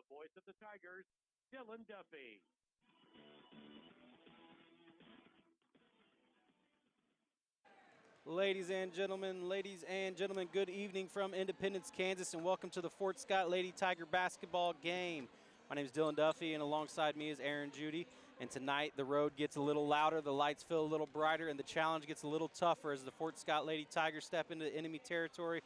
the voice of the Tigers, Dylan Duffy. Ladies and gentlemen, good evening from Independence, Kansas, and welcome to the Fort Scott Lady Tiger basketball game. My name is Dylan Duffy, and alongside me is Aaron Judy. And tonight, the road gets a little louder, the lights feel a little brighter, and the challenge gets a little tougher as the Fort Scott Lady Tigers step into enemy territory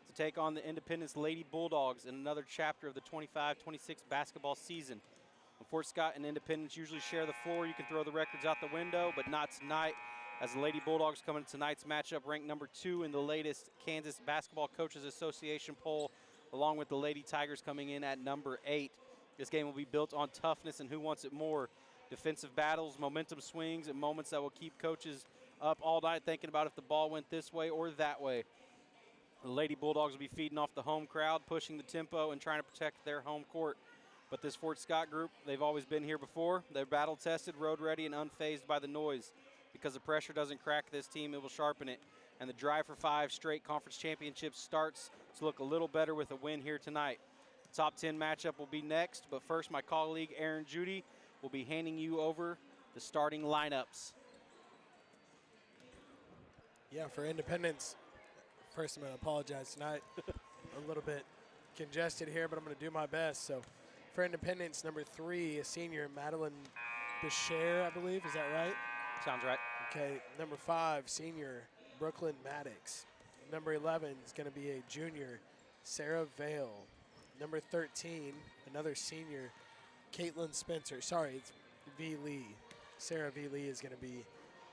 to take on the Independence Lady Bulldogs in another chapter of the 25-26 basketball season. When Fort Scott and Independence usually share the floor, you can throw the records out the window, but not tonight, as the Lady Bulldogs come into tonight's matchup ranked number 2 in the latest Kansas Basketball Coaches Association poll, along with the Lady Tigers coming in at number 8. This game will be built on toughness and who wants it more. Defensive battles, momentum swings, and moments that will keep coaches up all night thinking about if the ball went this way or that way. The Lady Bulldogs will be feeding off the home crowd, pushing the tempo, and trying to protect their home court. But this Fort Scott group, they've always been here before. They're battle-tested, road-ready, and unfazed by the noise. Because the pressure doesn't crack this team, it will sharpen it. And the drive for 5 straight conference championships starts to look a little better with a win here tonight. The top 10 matchup will be next, but first my colleague Aaron Judy will be handing you over the starting lineups. Yeah, for Independence, first I'm going to apologize tonight. A little bit congested here, but I'm going to do my best. So for Independence, number 3, a senior, Madeline Bichère, I believe. Is that right? Sounds right. Okay, number 5, senior, Brooklyn Maddox. Number 11 is going to be a junior, Sarah Vale. Number 13, another senior, Caitlin Spencer. Sorry, it's V. Lee. Sarah V. Lee is going to be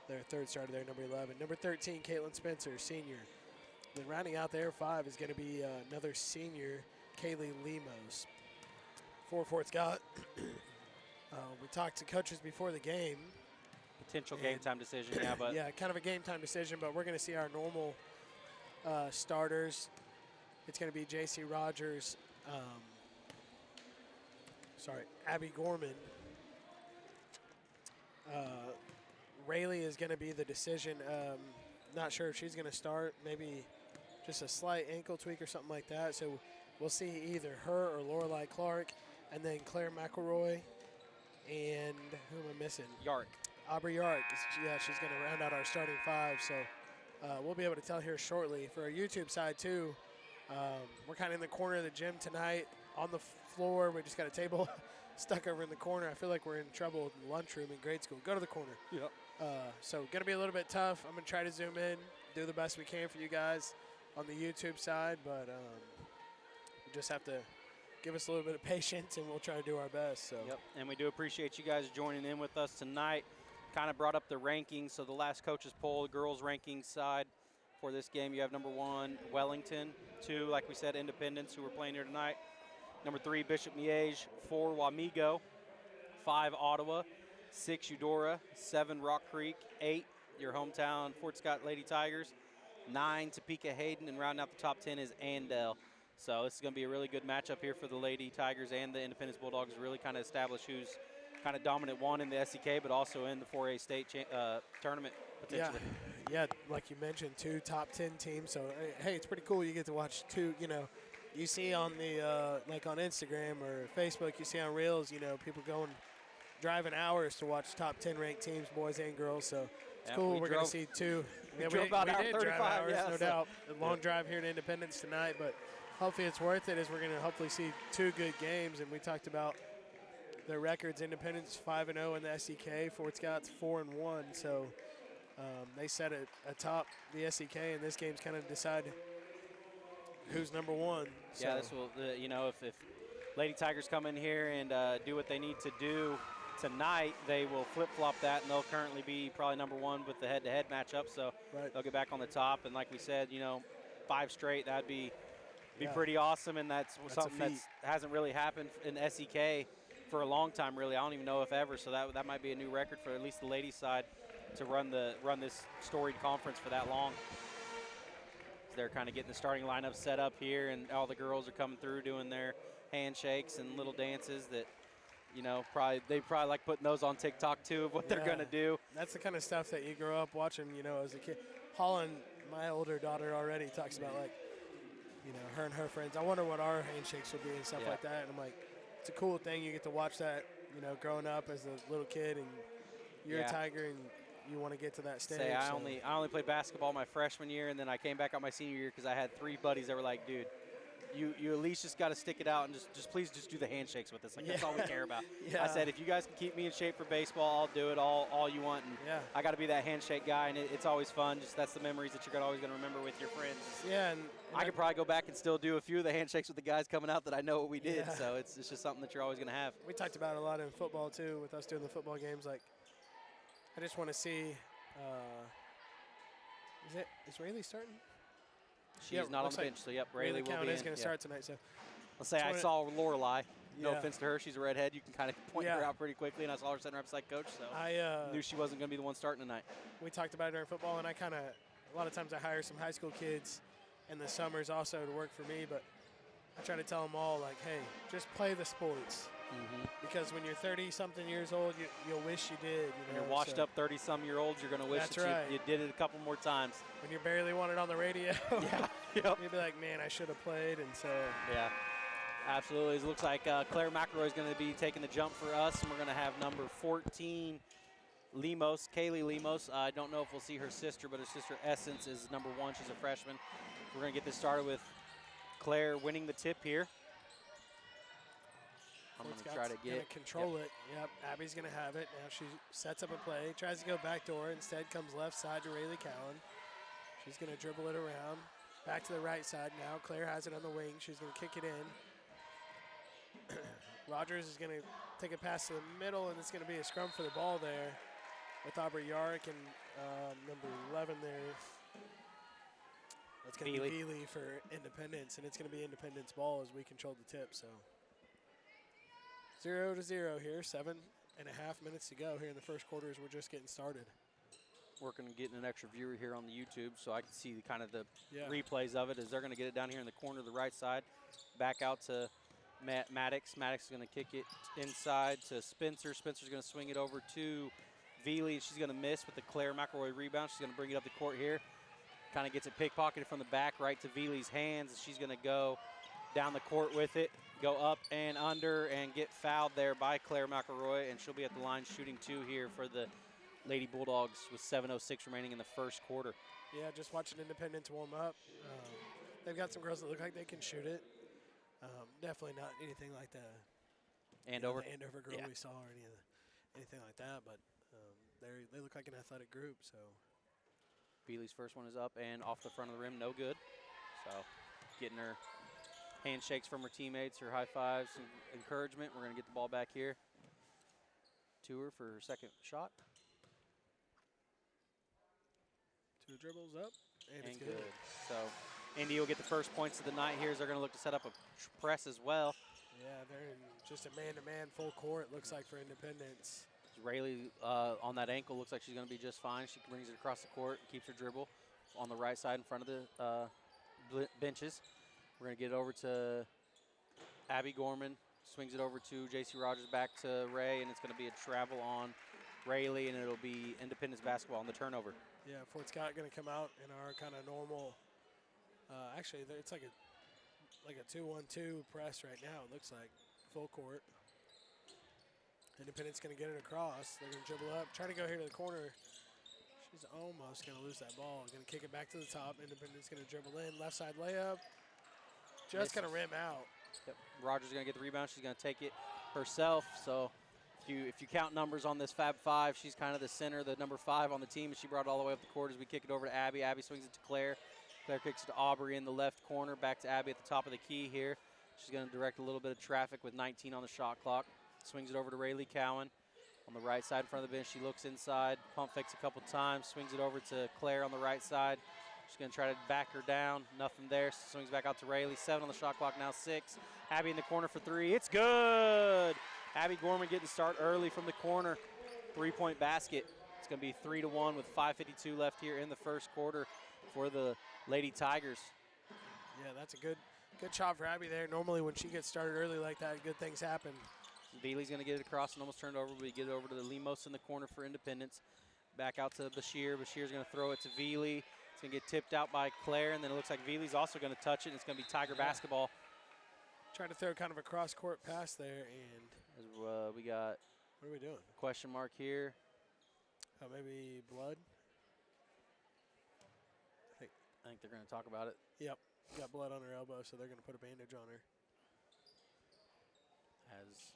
their third starter there, number 11. Number 13, Caitlin Spencer, senior. Then rounding out their 5 is going to be another senior, Kaylee Lemos. For Fort Scott, we talked to coaches before the game. Potential game time decision, yeah, but yeah, kind of a game time decision, but we're going to see our normal starters. It's going to be J.C. Rogers, Abby Gorman. Rayleigh is going to be the decision. Not sure if she's going to start, maybe just a slight ankle tweak or something like that. So we'll see either her or Lorelei Clark, and then Claire McElroy, and who am I missing? Yark. Aubrey Yark, yeah, she's going to round out our starting 5, so we'll be able to tell here shortly. For our YouTube side, too, we're kind of in the corner of the gym tonight on the floor. We just got a table stuck over in the corner. I feel like we're in trouble in the lunchroom in grade school. Go to the corner. Yep. So going to be a little bit tough. I'm going to try to zoom in, do the best we can for you guys on the YouTube side, but we just have to give us a little bit of patience, and we'll try to do our best. So. Yep, and we do appreciate you guys joining in with us tonight. Kind of brought up the rankings. So the last coaches poll, the girls rankings side for this game, you have number 1, Wellington. 2, like we said, Independence, who we're playing here tonight. Number 3, Bishop Miege. 4, Wamego. 5, Ottawa. 6, Eudora. 7, Rock Creek. 8, your hometown Fort Scott Lady Tigers. 9, Topeka Hayden, and rounding out the top 10 is Andale. So this is going to be a really good matchup here for the Lady Tigers and the Independence Bulldogs to really kind of establish who's kind of dominant, one in the SEK, but also in the 4A state tournament potentially. Yeah, like you mentioned, 2 top 10 teams. So, hey, it's pretty cool. You get to watch 2, you see on the, like on Instagram or Facebook, you see on Reels, people driving hours to watch top 10 ranked teams, boys and girls. So it's cool. We're going to see 2. We drove about we did 35, drive hours, yeah, no doubt. A long drive here to Independence tonight, but hopefully it's worth it as we're going to hopefully see 2 good games. And we talked about their records. Independence 5-0 in the SEK. Fort Scott's 4-1. So they set it atop the SEK, and this game's kind of decide who's number 1. So. Yeah, this will. If Lady Tigers come in here and do what they need to do tonight, they will flip-flop that, and they'll currently be probably number 1 with the head-to-head matchup. So they'll get back on the top. And like we said, 5 straight, that'd be pretty awesome, and that's something that hasn't really happened in the SEK for a long time, really. I don't even know if ever. So that might be a new record for at least the ladies' side to run this storied conference for that long. They're kind of getting the starting lineup set up here, and all the girls are coming through doing their handshakes and little dances that, they probably like putting those on TikTok too of what they're going to do. That's the kind of stuff that you grow up watching, as a kid. Holland, my older daughter, already talks about her and her friends. I wonder what our handshakes will be and stuff like that. And I'm like, it's a cool thing. You get to watch that, you know, growing up as a little kid, and you're Yeah. a Tiger, and you want to get to that stage. Say I so. only played basketball my freshman year, and then I came back out my senior year because I had 3 buddies that were like, dude, you at least just got to stick it out and just please just do the handshakes with us. Like, that's all we care about. Yeah. I said, if you guys can keep me in shape for baseball, I'll do it all you want. And Yeah. I got to be that handshake guy, and it's always fun. Just that's the memories that you're always going to remember with your friends. Yeah, and I could probably go back and still do a few of the handshakes with the guys coming out that I know what we did. Yeah. So it's just something that you're always going to have. we talked about it a lot in football too, with us doing the football games. Like, I just want to see. Is Rayleigh starting? She's Yeah, not on looks the like bench, so yep, Rayleigh will Cowan be is in. going to Yeah. start tonight. So Let's say I Just saw Lorelei. No Yeah. offense to her, she's a redhead. You can kind of point her Yeah. out pretty quickly, and I saw her setting her up beside coach, so I knew she wasn't going to be the one starting tonight. we talked about it during football, and a lot of times I hire some high school kids in the summers also to work for me, but I try to tell them all, like, hey, just play the sports. Because when you're 30-something years old, you'll wish you did. When you're washed up 30-some-year-olds, you're going to wish That's that right. you did it a couple more times. When you barely want it on the radio, Yeah, yep. you'll be like, man, I should have played. And so, Yeah, absolutely. It looks like Claire McElroy is going to be taking the jump for us, and we're going to have number 14, Kaylee Lemos. I don't know if we'll see her sister, but her sister Essence is number 1. She's a freshman. We're going to get this started with Claire winning the tip here. I'm going to try to get control it. Yep, Abby's going to have it. Now she sets up a play, tries to go back door. Instead comes left side to Rayleigh Cowan. She's going to dribble it around. Back to the right side now. Claire has it on the wing. She's going to kick it in. Rogers is going to take a pass to the middle, and it's going to be a scrum for the ball there with Aubrey Yarrick and number 11 there. That's going to be Veely for Independence, and it's going to be Independence ball as we control the tip. So 0-0 here, 7.5 minutes to go here in the first quarter as we're just getting started. Working on getting an extra viewer here on the YouTube so I can see the kind of the Yeah. replays of it as they're going to get it down here in the corner of the right side. Back out to Maddox. Maddox is going to kick it inside to Spencer. Spencer's going to swing it over to Veely. She's going to miss with the Claire McElroy rebound. She's going to bring it up the court here. Kind of gets it pickpocketed from the back right to Veely's hands. She's going to go down the court with it, go up and under, and get fouled there by Claire McElroy, and she'll be at the line shooting 2 here for the Lady Bulldogs with 7:06 remaining in the first quarter. Yeah, just watching Independence warm up. They've got some girls that look like they can shoot it. Definitely not anything like the Andover girl we saw or anything like that, but they look like an athletic group. So Veely's first one is up and off the front of the rim, no good. So getting her handshakes from her teammates, her high fives, and encouragement. We're going to get the ball back here to her for her second shot. 2 dribbles up, and it's And good. So Indy will get the first points of the night here as they're going to look to set up a press as well. Yeah, they're in just a man-to-man full court, looks like, for Independence. Rayleigh on that ankle looks like she's going to be just fine. She brings it across the court, keeps her dribble on the right side in front of the benches. We're going to get it over to Abby Gorman. Swings it over to J.C. Rogers, back to Ray, and it's going to be a travel on Rayleigh, and it'll be Independence basketball on the turnover. Yeah, Fort Scott going to come out in our kind of normal. Actually, it's like a 2-1-2 press right now. It looks like full court. Independence going to get it across. They're going to dribble up, try to go here to the corner. She's almost going to lose that ball. Going to kick it back to the top. Independence going to dribble in, left side layup. Just going to rim out. Yep. Rogers is going to get the rebound. She's going to take it herself. So if you count numbers on this Fab Five, she's kind of the center, the number 5 on the team. And she brought it all the way up the court as we kick it over to Abby. Abby swings it to Claire. Claire kicks it to Aubrey in the left corner. Back to Abby at the top of the key here. She's going to direct a little bit of traffic with 19 on the shot clock. Swings it over to Rayleigh Cowan on the right side in front of the bench. She looks inside, pump fakes a couple times, swings it over to Claire on the right side. She's going to try to back her down. Nothing there. Swings back out to Rayleigh. 7 on the shot clock, now 6. Abby in the corner for 3. It's good. Abby Gorman getting start early from the corner. 3-point basket. It's going to be 3-1 with 5:52 left here in the first quarter for the Lady Tigers. Yeah, that's a good shot for Abby there. Normally when she gets started early like that, good things happen. Veely's going to get it across and almost turned over. We get it over to the Lemos in the corner for Independence. Back out to Bashir. Bashir's going to throw it to Veely. It's going to get tipped out by Claire, and then it looks like Veely's also going to touch it, and it's going to be Tiger basketball. Trying to throw kind of a cross-court pass there, and As, we got what are we doing? a question mark here. Maybe blood? I think they're going to talk about it. Yep, got blood on her elbow, so they're going to put a bandage on her.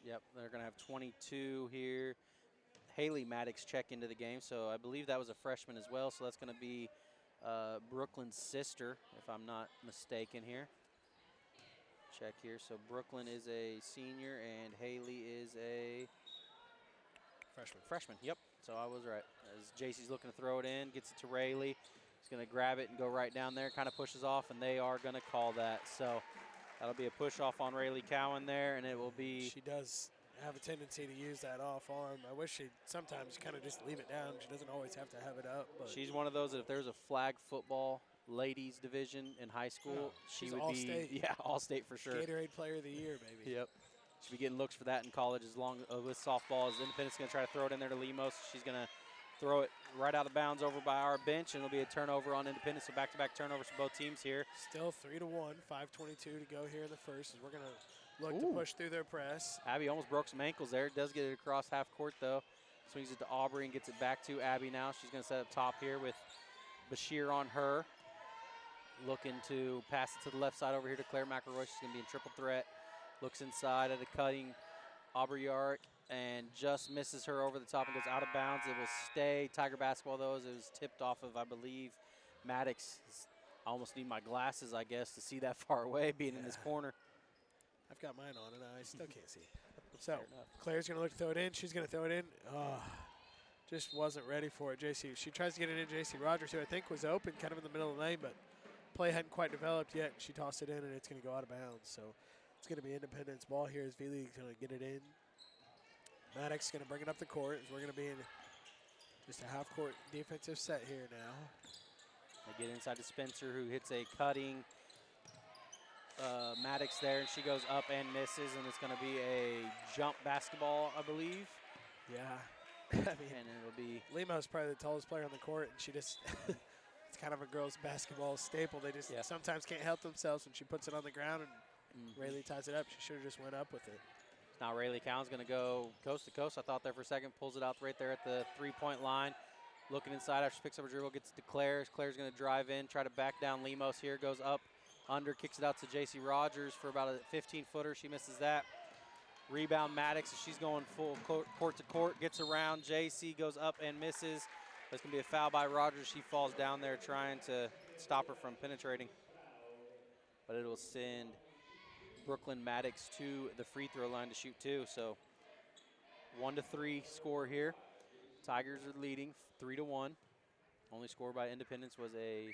Yep, they're going to have 22 here. Haley Maddox check into the game, so I believe that was a freshman as well, so that's going to be Brooklyn's sister, if I'm not mistaken here. Check here. So Brooklyn is a senior, and Haley is a freshman. Yep. So I was right. As JC's looking to throw it in, gets it to Rayleigh. He's going to grab it and go right down there, kind of pushes off, and they are going to call that. So that'll be a push off on Rayleigh Cowan there, and it will be. She does have a tendency to use that off arm. I wish she'd sometimes kind of just leave it down. She doesn't always have to have it up. But she's one of those that if there's a flag football ladies division in high school, she would be All-State. Yeah, All-State for sure. Gatorade Player of the Year, baby. Yep. She'll be getting looks for that in college as long with softball. As Independent's going to try to throw it in there to Lemos. She's going to throw it right out of bounds over by our bench, and it'll be a turnover on Independence. So back-to-back turnovers for both teams here. Still 3-1, 5:22 to go here in the first. As we're going to look to push through their press. Abby almost broke some ankles there. Does get it across half court though. Swings it to Aubrey and gets it back to Abby now. She's going to set up top here with Bashir on her. Looking to pass it to the left side over here to Claire McElroy. She's going to be in triple threat. Looks inside at a cutting Aubrey Yark and just misses her over the top and goes out of bounds. It will stay Tiger basketball though, as it was tipped off of, I believe, Maddox. I almost need my glasses, I guess, to see that far away being in this corner. I've got mine on and I still can't see. So Claire's going to look to throw it in. She's going to throw it in. Just wasn't ready for it. JC, she tries to get it in. JC Rogers, who I think was open kind of in the middle of the lane, but play hadn't quite developed yet. She tossed it in, and it's going to go out of bounds. So it's going to be Independence ball here as V-League's going to get it in. Maddox is going to bring it up the court as we're going to be in just a half-court defensive set here now. They get inside to Spencer, who hits a cutting Maddox there, and she goes up and misses, and it's going to be a jump basketball, I believe. Yeah. I mean, and it'll be Limo's probably the tallest player on the court, and she just it's kind of a girls' basketball staple. They just sometimes can't help themselves when she puts it on the ground, and Rayleigh ties it up. She should have just went up with it. Now Rayleigh Cowan's going to go coast to coast. I thought there for a second, pulls it out right there at the three-point line. Looking inside after she picks up a dribble, gets it to Claire. Claire's going to drive in, try to back down Lemos here. Goes up, under, kicks it out to J.C. Rogers for about a 15-footer. She misses that. Rebound Maddox, as she's going full court to court, gets around. J.C. goes up and misses. That's going to be a foul by Rogers. She falls down there trying to stop her from penetrating. But it will send Brooklyn Maddox to the free throw line to shoot two. So 1-3 score here. Tigers are leading 3-1. Only score by Independence was a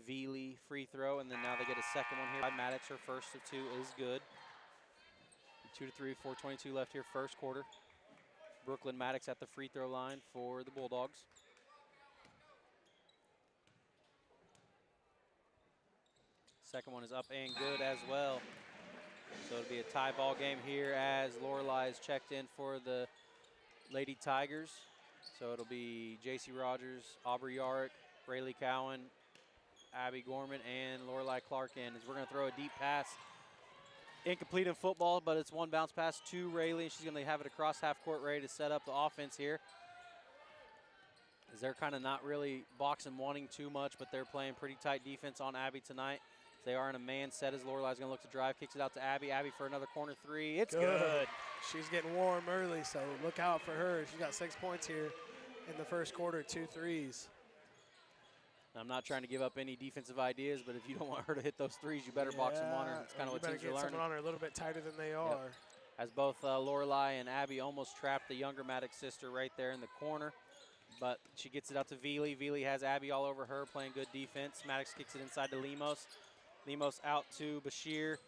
V-Lee free throw, and then now they get a second one here by Maddox. Her first of two is good. 2-3, 4:22 left here, first quarter. Brooklyn Maddox at the free throw line for the Bulldogs. Second one is up and good as well. So it'll be a tie ball game here as Lorelei is checked in for the Lady Tigers. So it'll be J.C. Rogers, Aubrey Yarrick, Rayleigh Cowan, Abby Gorman, and Lorelei Clark in. As we're going to throw a deep pass. Incomplete in football, but it's one bounce pass to Rayleigh. She's going to have it across half court, ready to set up the offense here. As they're kind of not really boxing wanting too much, but they're playing pretty tight defense on Abby tonight. They are in a man set as Lorelei's going to look to drive, kicks it out to Abby. Abby for another corner three. It's good. She's getting warm early, so look out for her. She's got 6 points here in the first quarter, 2 threes. I'm not trying to give up any defensive ideas, but if you don't want her to hit those threes, you better box them on her. It's kind of what teams are learning. You better get someone on her a little bit tighter than they are. As both Lorelei and Abby almost trapped the younger Maddox sister right there in the corner, but she gets it out to Veely. Veely has Abby all over her, playing good defense. Maddox kicks it inside to Lemos. Lemos out to Bashir,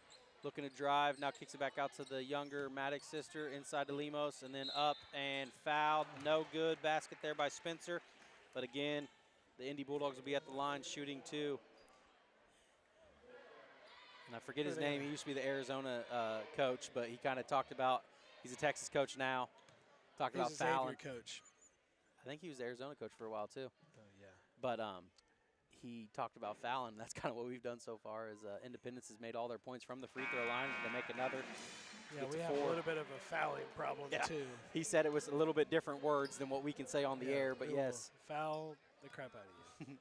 looking to drive. Now kicks it back out to the younger Maddox sister, inside to Lemos, and then up and fouled. No good. Basket there by Spencer. But again, the Indy Bulldogs will be at the line shooting two. And I forget his name. He used to be the Arizona coach, but he kind of talked about, he's a Texas coach now. Talked about fouling. Coach. I think he was the Arizona coach for a while too. Yeah. But he talked about fouling. That's kind of what we've done so far. Is Independence has made all their points from the free throw line. They make another. Yeah, we have a little bit of a fouling problem too. He said it was a little bit different words than what we can say on the air, but yes. Foul the crap out of you.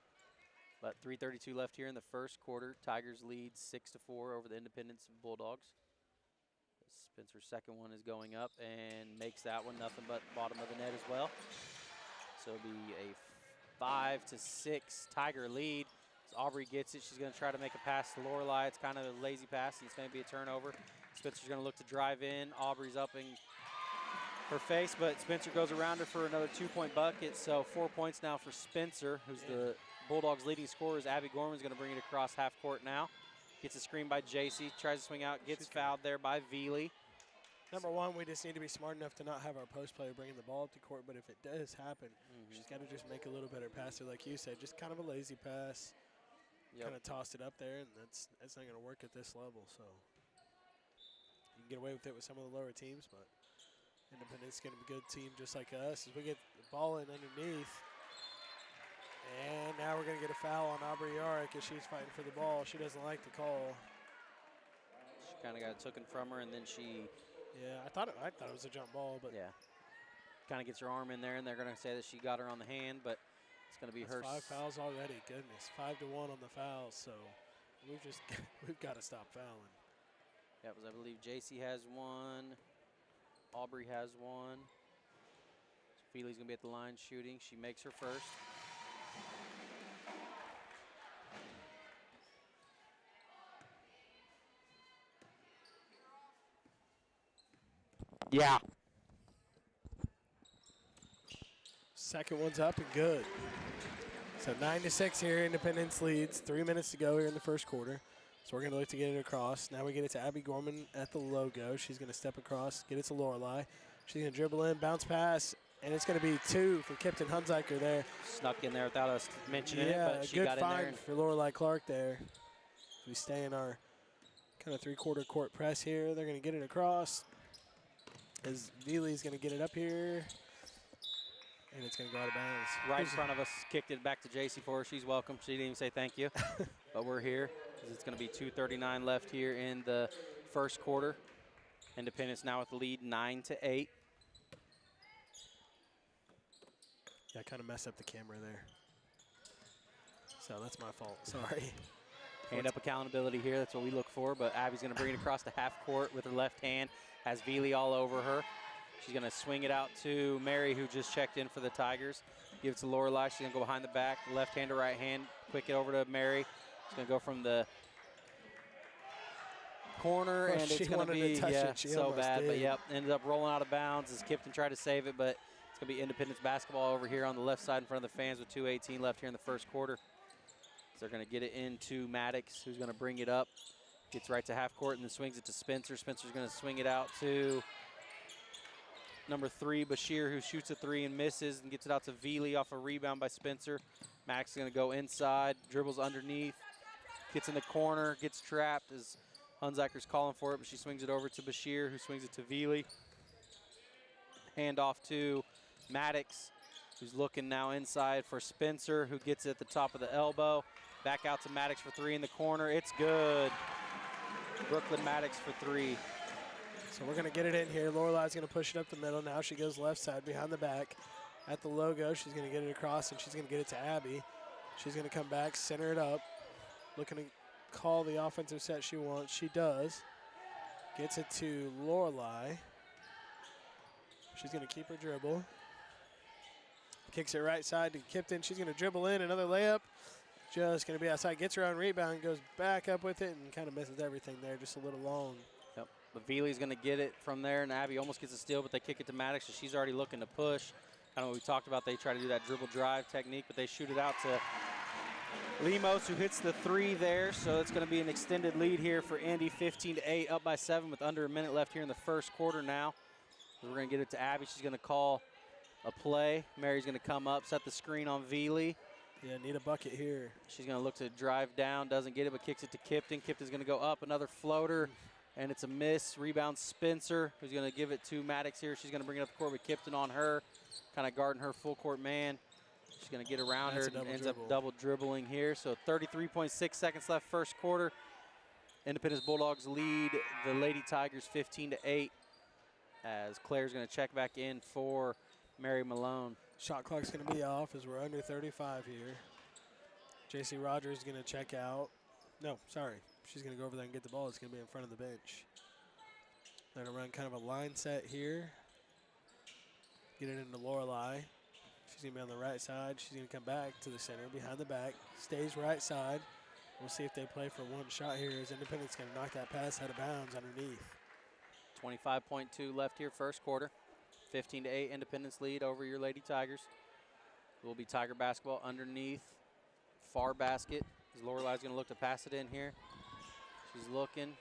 But 3:32 left here in the first quarter. Tigers lead 6-4 over the Independence Bulldogs. Spencer's second one is going up and makes that one nothing but bottom of the net as well. So it'll be a 5-6 Tiger lead. As Aubrey gets it, she's going to try to make a pass to Lorelei. It's kind of a lazy pass, and it's going to be a turnover. Spencer's going to look to drive in. Aubrey's up in her face, but Spencer goes around her for another 2-point bucket. So 4 points now for Spencer, who's the Bulldogs' leading scorer. Abby Gorman's going to bring it across half court now. Gets a screen by JC, tries to swing out, gets fouled there by Veely. Number one, we just need to be smart enough to not have our post player bringing the ball up to court, but if it does happen, she's got to just make a little better passer, like you said, just kind of a lazy pass. Kind of tossed it up there, and that's not going to work at this level. So you can get away with it with some of the lower teams, but Independence is going to be a good team just like us. As we get the ball in underneath, and now we're going to get a foul on Aubrey Yarick as she's fighting for the ball. She doesn't like the call. She kind of got it taken from her, and then she. Yeah, I thought it was a jump ball, but yeah, kind of gets her arm in there, and they're going to say that she got her on the hand, but it's going to be her. 5 fouls already. Goodness, 5-1 on the fouls. So we've got to stop fouling. Yeah, because I believe JC has one, Aubrey has one. So Feely's going to be at the line shooting. She makes her first. Yeah. Second one's up and good. So 9-6 here, Independence leads. 3 minutes to go here in the first quarter. So we're going to look to get it across. Now we get it to Abby Gorman at the logo. She's going to step across, get it to Lorelei. She's going to dribble in, bounce pass, and it's going to be 2 for Kipton Hunziker there. Snuck in there without us mentioning it, but she got in there. Good find for Lorelei Clark there. We stay in our kind of three-quarter court press here. They're going to get it across. As Veely's going to get it up here, and it's going to go out of bounds. Right in front of us, kicked it back to JC for her. She's welcome. She didn't even say thank you, but we're here. It's going to be 2:39 left here in the first quarter. Independence now with the lead 9-8. Yeah, I kind of messed up the camera there. So that's my fault. Sorry. Hand up accountability here. That's what we look for. But Abby's going to bring it across the half court with her left hand. Has Veely all over her. She's going to swing it out to Mary, who just checked in for the Tigers. Give it to Lorelei. She's going to go behind the back, left hand to right hand. Quick it over to Mary. She's going to go from the corner, and it's going to be so bad. But yep, ended up rolling out of bounds as Kipton tried to save it, but it's going to be Independence basketball over here on the left side in front of the fans with 2:18 left here in the first quarter. So they're going to get it into Maddox, who's going to bring it up. Gets right to half court and then swings it to Spencer. Spencer's going to swing it out to number 3, Bashir, who shoots a 3 and misses and gets it out to Veely off a rebound by Spencer. Maddox is going to go inside, dribbles underneath, gets in the corner, gets trapped as Hunziker's calling for it, but she swings it over to Bashir, who swings it to Veely. Hand off to Maddox, who's looking now inside for Spencer, who gets it at the top of the elbow. Back out to Maddox for 3 in the corner. It's good. Brooklyn Maddox for 3. So we're going to get it in here. Lorelei's going to push it up the middle. Now she goes left side behind the back. At the logo, she's going to get it across, and she's going to get it to Abby. She's going to come back, center it up. Looking to call the offensive set she wants. She does. Gets it to Lorelei. She's going to keep her dribble. Kicks it right side to Kipton. She's going to dribble in. Another layup. Just going to be outside. Gets her own rebound. Goes back up with it and kind of misses everything there. Just a little long. Yep. But Veely's going to get it from there, and Abby almost gets a steal, but they kick it to Maddox, so she's already looking to push. Kind of what we talked about. They try to do that dribble drive technique, but they shoot it out to Lemos, who hits the 3 there. So it's going to be an extended lead here for Indy, 15-8, up by 7 with under a minute left here in the first quarter now. We're going to get it to Abby. She's going to call a play. Mary's going to come up, set the screen on Veely. Yeah, need a bucket here. She's going to look to drive down, doesn't get it, but kicks it to Kipton. Kipton's going to go up, another floater, and it's a miss. Rebound Spencer, who's going to give it to Maddox here. She's going to bring it up the court with Kipton on her, kind of guarding her full court man. She's going to get around That's her a and double ends dribble. up double dribbling here. So 33.6 seconds left first quarter. Independence Bulldogs lead the Lady Tigers 15-8 as Claire's going to check back in for Mary Malone. Shot clock's going to be off as we're under 35 here. J.C. Rogers is going to check out. No, sorry. She's going to go over there and get the ball. It's going to be in front of the bench. They're going to run kind of a line set here. Get it into Lorelei. She's going to be on the right side. She's going to come back to the center, behind the back. Stays right side. We'll see if they play for one shot here as Independence going to knock that pass out of bounds underneath. 25.2 left here first quarter. 15-8 Independence lead over your Lady Tigers. It will be Tiger basketball underneath. Far basket. As Lorelei's going to look to pass it in here. She's looking,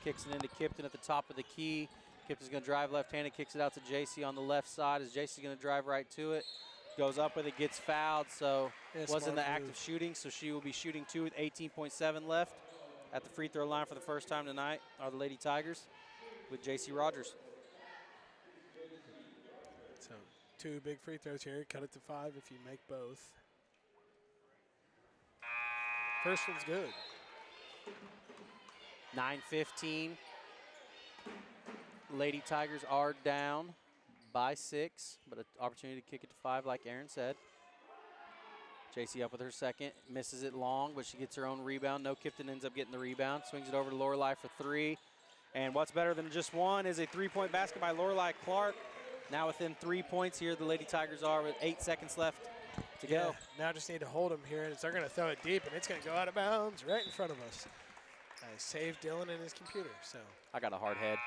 kicks it into Kipton at the top of the key. Kipton's going to drive left-handed, kicks it out to JC on the left side as JC's going to drive right to it. Goes up with it, gets fouled, so wasn't the act of shooting, so she will be shooting 2 with 18.7 left at the free throw line for the first time tonight are the Lady Tigers with JC Rogers. So 2 big free throws here. Cut it to 5 if you make both. First one's good. 9:15. Lady Tigers are down by 6, but an opportunity to kick it to 5 like Aaron said. JC up with her second, misses it long, but she gets her own rebound. No, Kipton ends up getting the rebound, swings it over to Lorelei for 3. And what's better than just one is a 3-point basket by Lorelei Clark. Now within 3 points here, the Lady Tigers are with 8 seconds left to go. Now just need to hold them here, and they're going to throw it deep, and it's going to go out of bounds right in front of us. I saved Dylan and his computer, so. I got a hard head.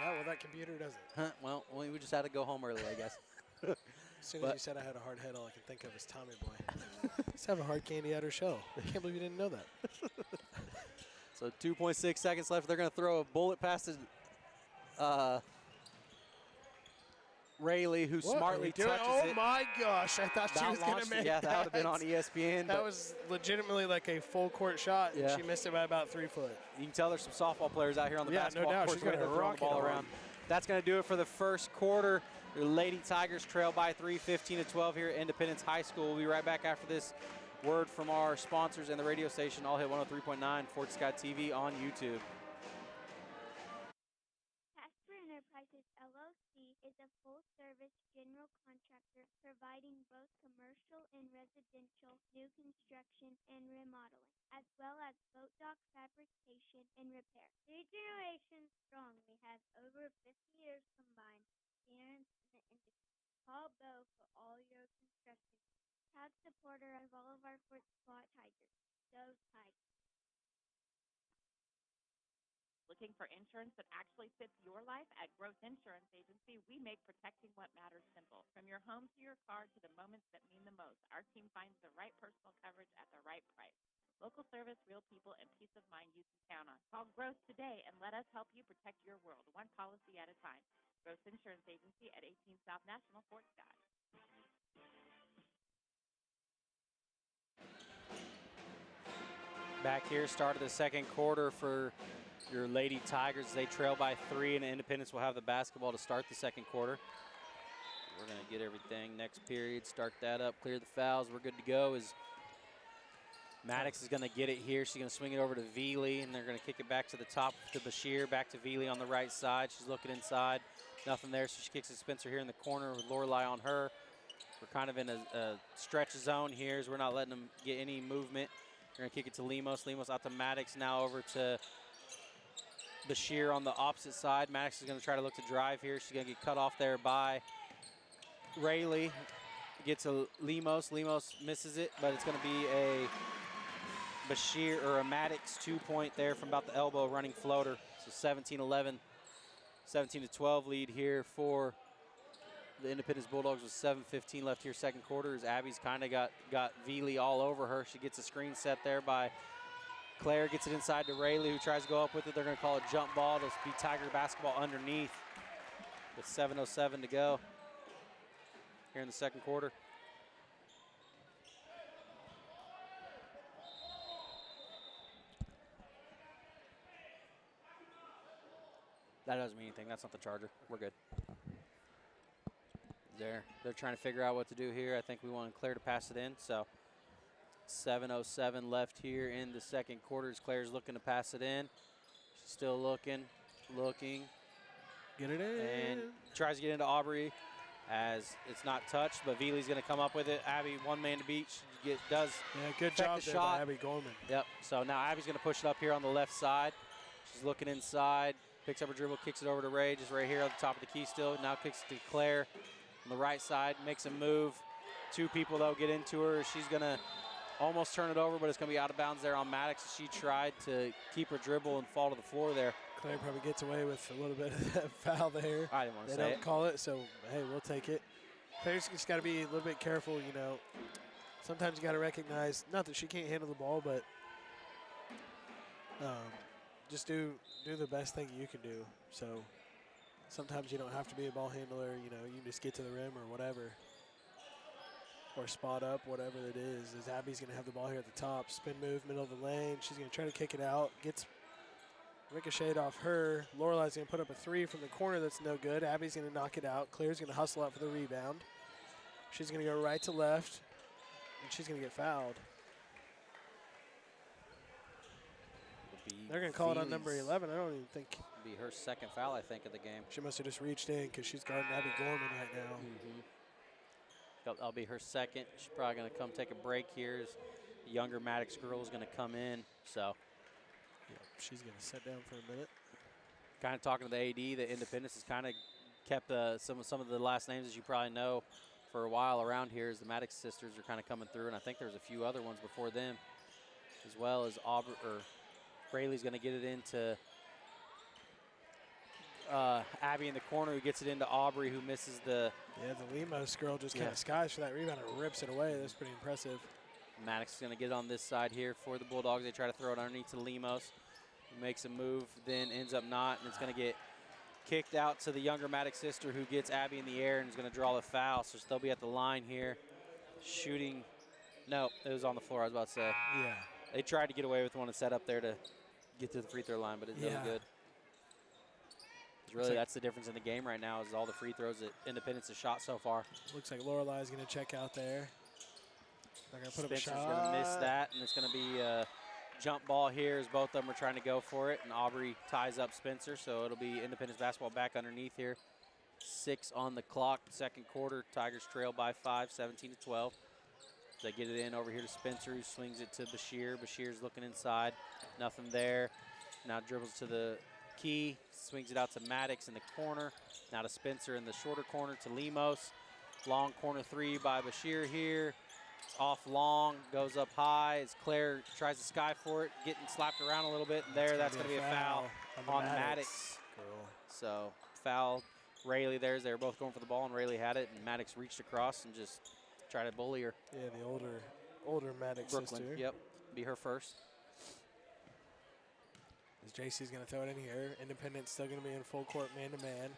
Yeah, well, that computer doesn't. Well, we just had to go home early, I guess. As soon as you said I had a hard head, all I can think of is Tommy Boy. Let's have a hard candy at her show. I can't believe you didn't know that. So 2.6 seconds left. They're going to throw a bullet past Rayleigh, who smartly touches it. Oh, my gosh. I thought she was going to make that. Yeah, that would have been on that. ESPN. That was legitimately like a full court shot, and she missed it by about 3 foot. You can tell there's some softball players out here on the no basketball doubt. court. She's going to rock the ball around. That's going to do it for the first quarter. The Lady Tigers trail by 3, 15-12 here at Independence High School. We'll be right back after this word from our sponsors and the radio station, All Hit 103.9, Fort Scott TV on YouTube. Enterprises LLC is a full-service general contractor providing both commercial and residential new construction and remodeling, as well as boat dock fabrication and repair. 3 generations strong, we have over 50 years combined experience in the industry. Call Bo for all your construction. Proud supporter of all of our Fort Scott Tigers. Go Tigers. Looking for insurance that actually fits your life? At Growth Insurance Agency, we make protecting what matters simple. From your home to your car to the moments that mean the most, our team finds the right personal coverage at the right price. Local service, real people, and peace of mind you can count on. Call Growth today and let us help you protect your world, one policy at a time. Growth Insurance Agency at 18 South National, Fort Scott. Back here, start of the second quarter for your Lady Tigers. They trail by 3, and Independence will have the basketball to start the second quarter. We're going to get everything next period, start that up, clear the fouls. We're good to go as Maddox is going to get it here. She's going to swing it over to Veely, and they're going to kick it back to the top to Bashir, back to Veely on the right side. She's looking inside. Nothing there, so she kicks it to Spencer here in the corner with Lorelei on her. We're kind of in a stretch zone here as we're not letting them get any movement. We're going to kick it to Lemos. Lemos out to Maddox, now over to Bashir on the opposite side. Maddox is going to try to look to drive here. She's going to get cut off there by Rayleigh. Gets a Lemos. Lemos misses it, but it's going to be a Bashir or a Maddox 2-point there from about the elbow running floater. So 17-11, 17-12 lead here for the Independence Bulldogs with 7:15 left here second quarter as Abby's kind of got Veely all over her. She gets a screen set there by Claire, gets it inside to Rayleigh, who tries to go up with it. They're going to call a jump ball to be Tiger basketball underneath with 7:07 to go here in the second quarter. That doesn't mean anything. That's not the charger. We're good. They're trying to figure out what to do here. I think we want Claire to pass it in. So 7:07 left here in the second quarter as Claire's looking to pass it in. She's still looking. Get it in. And tries to get into Aubrey as it's not touched, but Veely's going to come up with it. Abby, one man to beat. She does. Yeah, good job the there shot. by Abby Gorman. Yep. So now Abby's going to push it up here on the left side. She's looking inside, picks up her dribble, kicks it over to Ray, just right here on the top of the key still. Now kicks it to Claire on the right side, makes a move. Two people, though, get into her. She's going to almost turn it over, but it's going to be out of bounds there on Maddox. She tried to keep her dribble and fall to the floor there. Claire probably gets away with a little bit of that foul there. I didn't want to say They it. don't call it, so, hey, we'll take it. Claire's just got to be a little bit careful, you know. Sometimes you got to recognize, not that she can't handle the ball, but just do the best thing you can do. So sometimes you don't have to be a ball handler, you know, you can just get to the rim or whatever. Or spot up, whatever it is. As Abby's going to have the ball here at the top. Spin move, middle of the lane. She's going to try to kick it out. Gets ricocheted off her. Lorelei's going to put up a three from the corner that's no good. Abby's going to knock it out. Claire's going to hustle out for the rebound. She's going to go right to left, and she's going to get fouled. They're going to call it on number 11. I don't even think. It'll be her second foul, I think, of the game. She must have just reached in because she's guarding Abby Gorman right now. That'll be her second. She's probably going to come take a break here as the younger Maddox girl is going to come in. So Yep, she's going to sit down for a minute. kind of talking to the AD, the Independence has kind of kept some of the last names, as you probably know, for a while around here as the Maddox sisters are kind of coming through. And I think there's a few other ones before them, as well as Rayleigh's going to get it into Abby in the corner, who gets it into Aubrey, who misses the. Yeah, the Lemos girl just kind of skies for that rebound and rips it away. That's pretty impressive. Maddox is going to get it on this side here for the Bulldogs. They try to throw it underneath to Lemos. He makes a move, then ends up not, and it's going to get kicked out to the younger Maddox sister, who gets Abby in the air and is going to draw the foul. So they'll be at the line here, shooting. No, it was on the floor, I was about to say. Yeah. They tried to get away with one and set up there to get to the free throw line, but it didn't good. Really, that's the difference in the game right now, is all the free throws that Independence has shot so far. Looks like Lorelei is going to check out there. They're going to put up a shot. Spencer's going to miss that, and it's going to be a jump ball here as both of them are trying to go for it, and Aubrey ties up Spencer, so it'll be Independence basketball back underneath here. 6 on the clock, second quarter. Tigers trail by 5, 17-12. They get it in over here to Spencer, who swings it to Bashir. Bashir's looking inside, nothing there. Now dribbles to the key, swings it out to Maddox in the corner. Now to Spencer in the shorter corner to Lemos. Long corner three by Bashir here. It's off long, goes up high as Claire tries to sky for it, getting slapped around a little bit. And there, that's going to be a foul on Maddox. So foul Rayleigh there. They were both going for the ball, and Rayleigh had it, and Maddox reached across and just tried to bully her. Yeah, the older Maddox Brooklyn, sister. yep, be her first. As JC's going to throw it in here. Independence still going to be in full court man-to-man.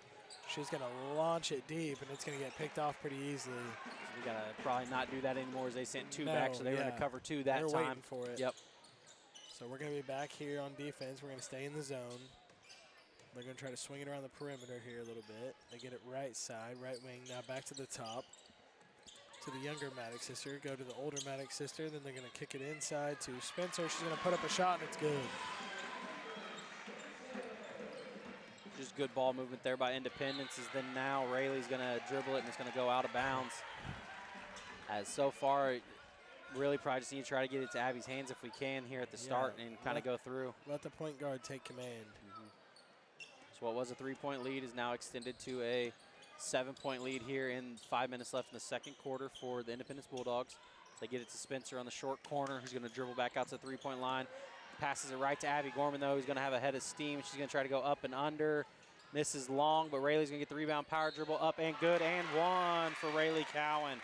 She's going to launch it deep, and it's going to get picked off pretty easily. We got to probably not do that anymore, as they sent two back, so they were going to cover two that They're time. Waiting for it. Yep. So we're going to be back here on defense. We're going to stay in the zone. They're going to try to swing it around the perimeter here a little bit. They get it right side, right wing. Now back to the top. To the younger Maddox sister. Go to the older Maddox sister. Then they're going to kick it inside to Spencer. She's going to put up a shot, and it's good. Just good ball movement there by Independence. As then now Rayleigh's going to dribble it, and it's going to go out of bounds. As so far, really probably just need to try to get it to Abby's hands if we can here at the start and kind of go through. Let the point guard take command. So what was a 3-point lead is now extended to a 7-point lead here in 5 minutes left in the second quarter for the Independence Bulldogs. They get it to Spencer on the short corner, who's going to dribble back out to the 3-point line. Passes it right to Abby Gorman, though. He's going to have a head of steam. She's going to try to go up and under. Misses long, but Rayleigh's going to get the rebound. Power dribble up and good, and one for Rayleigh Cowan.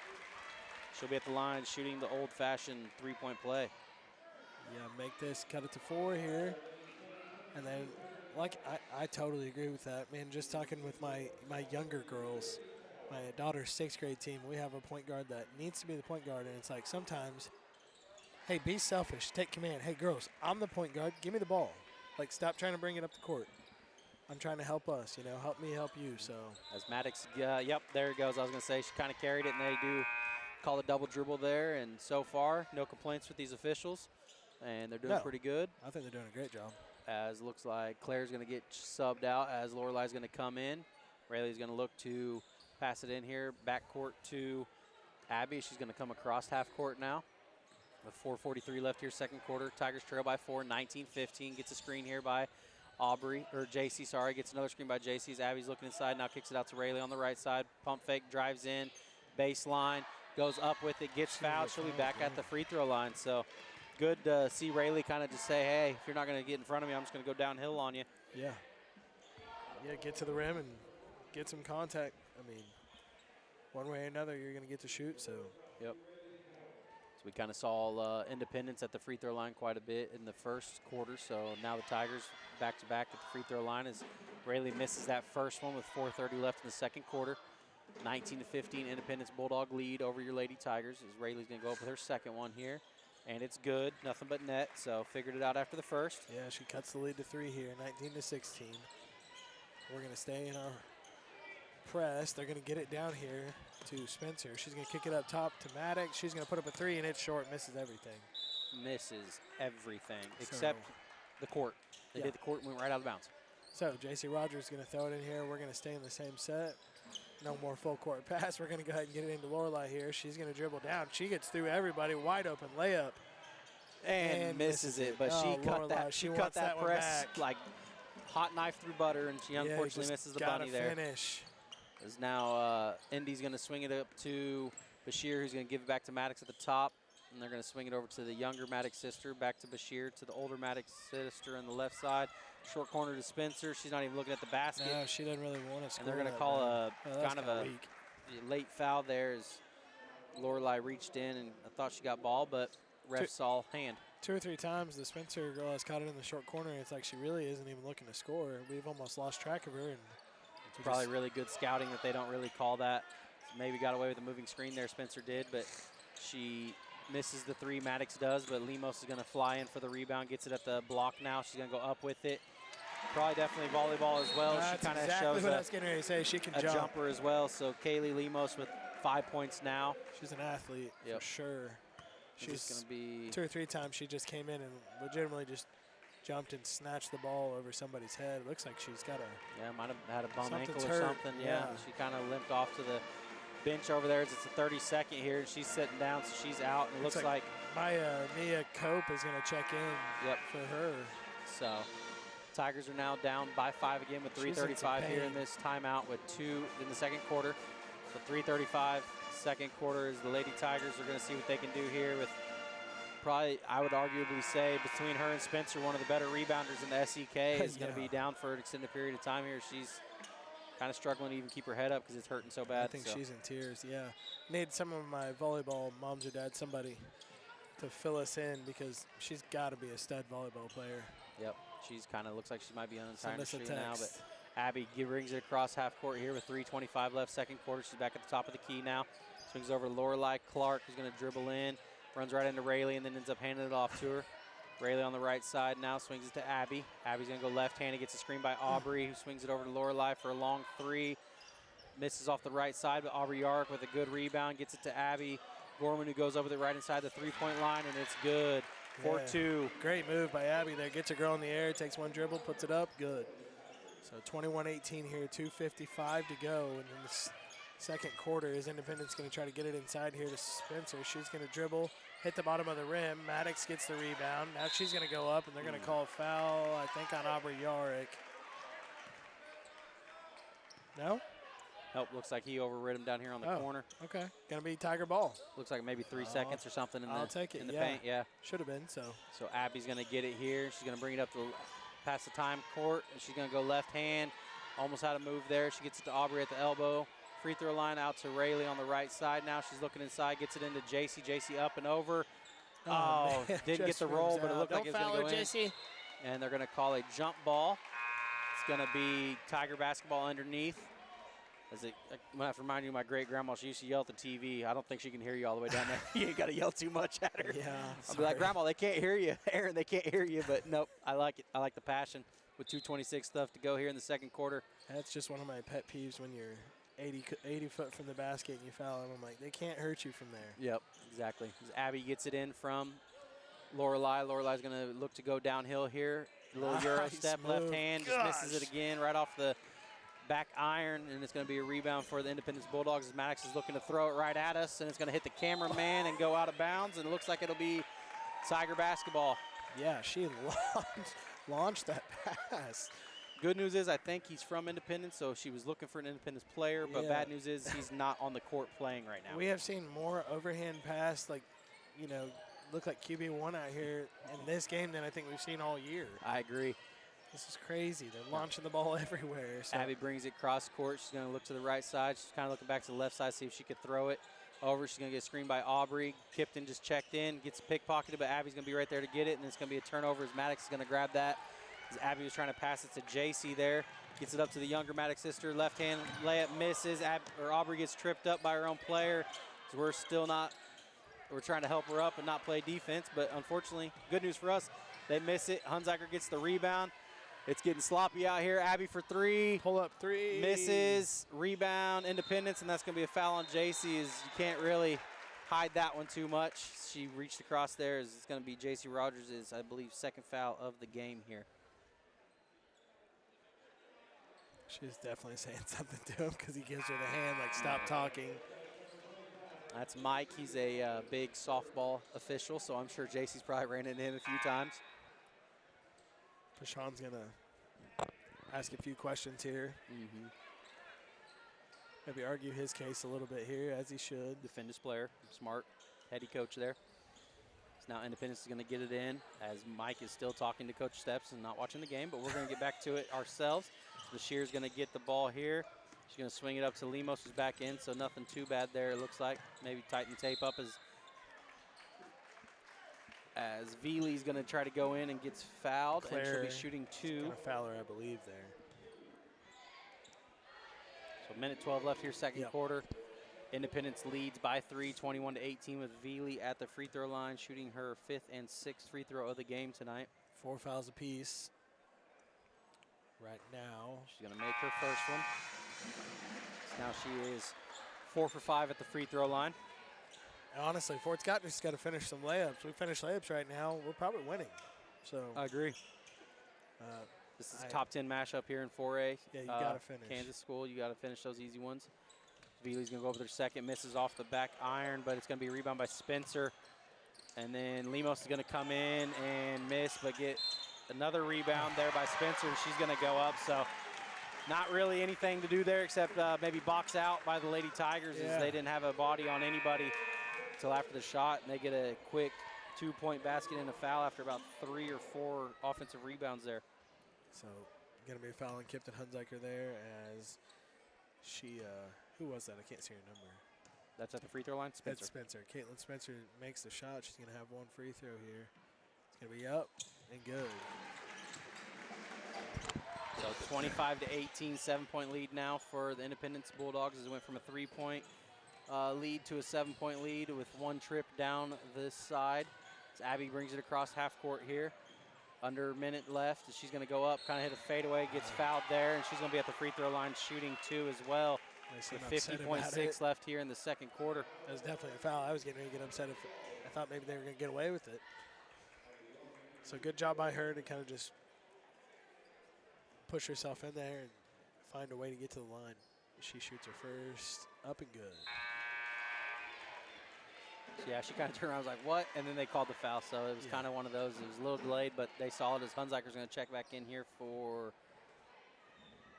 She'll be at the line shooting the old-fashioned 3-point play. Yeah, make this, cut it to 4 here. And then, like, I totally agree with that. Man, just talking with my younger girls, my daughter's 6th grade team, we have a point guard that needs to be the point guard, and it's like sometimes, hey, be selfish, take command. Hey, girls, I'm the point guard. Give me the ball. Like, stop trying to bring it up the court. I'm trying to help us, you know, help me help you. So As Maddox, yep, there it goes. I was going to say she kind of carried it, and they do call a double dribble there. And so far, no complaints with these officials, and they're doing pretty good. I think they're doing a great job. As looks like Claire's going to get subbed out as Lorelai's going to come in. Rayleigh's going to look to pass it in here, backcourt to Abby. She's going to come across half court now. With 4:43 left here, second quarter. Tigers trail by 4, 19-15. Gets a screen here by Aubrey, or JC, sorry. Gets another screen by JC as Abby's looking inside. Now kicks it out to Rayleigh on the right side. Pump fake, drives in, baseline, goes up with it, gets fouled. She'll be back at the free throw line. So good to see Rayleigh kind of just say, hey, if you're not going to get in front of me, I'm just going to go downhill on you. Yeah. Yeah, get to the rim and get some contact. I mean, one way or another, you're going to get to shoot. So. Yep. So we kind of saw Independence at the free throw line quite a bit in the first quarter. So now the Tigers back-to-back at the free throw line as Rayleigh misses that first one with 4:30 left in the second quarter. 19-15 Independence Bulldog lead over your Lady Tigers as Rayleigh's going to go up with her second one here. And it's good, nothing but net, so figured it out after the first. Yeah, she cuts the lead to 3 here, 19-16. We're going to stay in our press. They're going to get it down here to Spencer. She's going to kick it up top to Maddox. She's going to put up a 3, and it's short, misses everything. Misses everything except the court. They did the court and went right out of bounds. So J.C. Rogers is going to throw it in here. We're going to stay in the same set. No more full court pass. We're going to go ahead and get it into Lorelai here. She's going to dribble down. She gets through everybody, wide open layup. And misses it, but she cut that. She cut that press like hot knife through butter, and she unfortunately misses the bunny there. Finish. As now Indy's going to swing it up to Bashir, who's going to give it back to Maddox at the top, and they're going to swing it over to the younger Maddox sister, back to Bashir, to the older Maddox sister on the left side. Short corner to Spencer. She's not even looking at the basket. No, she doesn't really want to score. And they're going to call kind of a late foul there as Lorelai reached in, and I thought she got ball, but ref saw hand. 2 or 3 times the Spencer girl has caught it in the short corner. It's like she really isn't even looking to score. We've almost lost track of her. And it's probably really good scouting that they don't really call that. Maybe got away with a moving screen there, Spencer did, but she misses the 3, Maddox does, but Lemos is going to fly in for the rebound, gets it at the block now. She's going to go up with it. Probably definitely volleyball as well. That's she kind of exactly shows what I was getting ready to say. She can a jump. Jumper as well. So Kaylee Lemos with 5 points now. She's an athlete for sure. She's going to be 2 or 3 times she just came in and legitimately just jumped and snatched the ball over somebody's head. Looks like she's got a might have had a bum ankle or hurt. something. Yeah. She kind of limped off to the bench over there. It's a 30-second here, and she's sitting down, so she's out. And it looks like Mia Cope is going to check in for her. So Tigers are now down by 5 again with 3:35 here in this timeout with 2 in the second quarter. So 3:35 second quarter is the Lady Tigers are going to see what they can do here with probably, I would arguably say, between her and Spencer, one of the better rebounders in the SEK is going to be down for an extended period of time here. She's kind of struggling to even keep her head up because it's hurting so bad. I think she's in tears, Need some of my volleyball moms or dads, somebody to fill us in because she's got to be a stud volleyball player. Yep, she's kind of looks like she might be on the time stream now, but text. Abby brings it across half court here with 3:25 left, second quarter. She's back at the top of the key now. Swings over to Lorelai Clark, who's going to dribble in, runs right into Rayleigh, and then ends up handing it off to her. Rayleigh on the right side now swings it to Abby. Abby's going to go left-handed, gets a screen by Aubrey, who swings it over to Lorelai for a long 3. Misses off the right side, but Aubrey Yarrick with a good rebound, gets it to Abby Gorman, who goes over the right inside the three-point line, and it's good. 4-2. Great move by Abby there. Gets her girl in the air, takes one dribble, puts it up, good. So 21-18 here, 2:55 to go. And in the second quarter, is Independence going to try to get it inside here to Spencer. She's going to dribble, hit the bottom of the rim. Maddox gets the rebound. Now she's going to go up, and they're going to call a foul, I think, on Aubrey Yarrick. No? Nope, looks like he overrid him down here on the corner. Okay, going to be Tiger ball. Looks like maybe 3 seconds or something in I'll take it, in the paint. Yeah. Should have been, so. So Abby's going to get it here. She's going to bring it up to past the time court, and she's going to go left hand. Almost had a move there. She gets it to Aubrey at the elbow. Free throw line out to Rayleigh on the right side. Now she's looking inside, gets it into JC. JC up and over. Oh, didn't get the roll, but it looked like it was going to go in. JC. And they're going to call a jump ball. It's going to be Tiger basketball underneath. I'm going to have to remind you of my great-grandma. She used to yell at the TV. I don't think she can hear you all the way down there. You ain't got to yell too much at her. Yeah, I'll be like, Grandma, they can't hear you. Aaron, they can't hear you. But nope, I like it. I like the passion. with 2:26 left to go here in the second quarter. That's just one of my pet peeves when you're 80 foot from the basket and you foul them. I'm like, they can't hurt you from there. Yep, exactly. As Abby gets it in from Lorelei. Lorelai's going to look to go downhill here. A little Euro step, move. left hand, just misses it again right off the back iron, and it's going to be a rebound for the Independence Bulldogs as Maddox is looking to throw it right at us, and it's going to hit the cameraman and go out of bounds, and it looks like it'll be Tiger basketball. Yeah, she launched that pass. Good news is I think he's from Independence, so she was looking for an Independence player, but bad news is he's not on the court playing right now. We have seen more overhand pass, like, you know, look like QB1 out here in this game than I think we've seen all year. I agree. This is crazy. They're launching the ball everywhere. So. Abby brings it cross court. She's going to look to the right side. She's kind of looking back to the left side, see if she could throw it over. She's going to get screened by Aubrey. Kipton just checked in, gets pickpocketed, but Abby's going to be right there to get it, and it's going to be a turnover as Maddox is going to grab that. As Abby was trying to pass it to JC there. Gets it up to the younger Maddox sister. Left hand layup misses. Aubrey gets tripped up by her own player. So we're still not, we're trying to help her up and not play defense, but unfortunately, good news for us, they miss it. Hunziker gets the rebound. It's getting sloppy out here. Abby for three. Pull up three. Misses. Rebound. Independence, and that's going to be a foul on JC. As you can't really hide that one too much. She reached across there. As it's going to be JC Rogers' I believe, second foul of the game here. She's definitely saying something to him because he gives her the hand, like, stop talking. That's Mike. He's a big softball official, so I'm sure JC's probably ran into him a few times. Pashan's going to ask a few questions here. Maybe argue his case a little bit here, as he should. Defenders player, smart, heady coach there. So now Independence is going to get it in, as Mike is still talking to Coach Steps and not watching the game, but we're going to get back to it ourselves. Bashir's going to get the ball here. She's going to swing it up to Lemos, who's back in, so nothing too bad there, it looks like. Maybe tighten tape up as Veely's going to try to go in and gets fouled, and she'll be shooting two. Going to foul her, I believe, there. So minute 12 left here, second quarter. Independence leads by 3, 21-18, with Veely at the free throw line, shooting her 5th and 6th free throw of the game tonight. 4 fouls apiece. Right now. She's going to make her first one. So now she is 4 for 5 at the free throw line. And honestly, Fort Scott just got to finish some layups. We finish layups right now, we're probably winning. So I agree. This is a top 10 mashup here in 4A. Yeah, you got to finish. Kansas school, you got to finish those easy ones. Veely's going to go over their second, misses off the back iron, but it's going to be a rebound by Spencer. And then Lemos is going to come in and miss, but get another rebound there by Spencer, and she's going to go up. So not really anything to do there except maybe box out by the Lady Tigers, as they didn't have a body on anybody until after the shot, and they get a quick 2-point basket and a foul after about 3 or 4 offensive rebounds there. So going to be a foul on Kipton Hunziker there, as she, who was that? I can't see her number. That's at the free throw line? Spencer. That's Spencer. Caitlin Spencer makes the shot. She's going to have 1 free throw here. It's going to be up and good. So 25-18, 7-point lead now for the Independence Bulldogs, as it went from a 3-point lead to a 7-point lead with 1 trip down this side. As Abby brings it across half court here. Under a minute left. She's going to go up, kind of hit a fadeaway, gets fouled there, and she's going to be at the free throw line shooting 2 as well. With 50.6 left here in the second quarter. That was definitely a foul. I was getting ready to get upset if I thought maybe they were going to get away with it. So good job by her to kind of just push herself in there and find a way to get to the line. She shoots her first, up and good. So yeah, she kind of turned around, was like, what? And then they called the foul, so it was kind of one of those. It was a little delayed, but they saw it as Hunziker's going to check back in here for,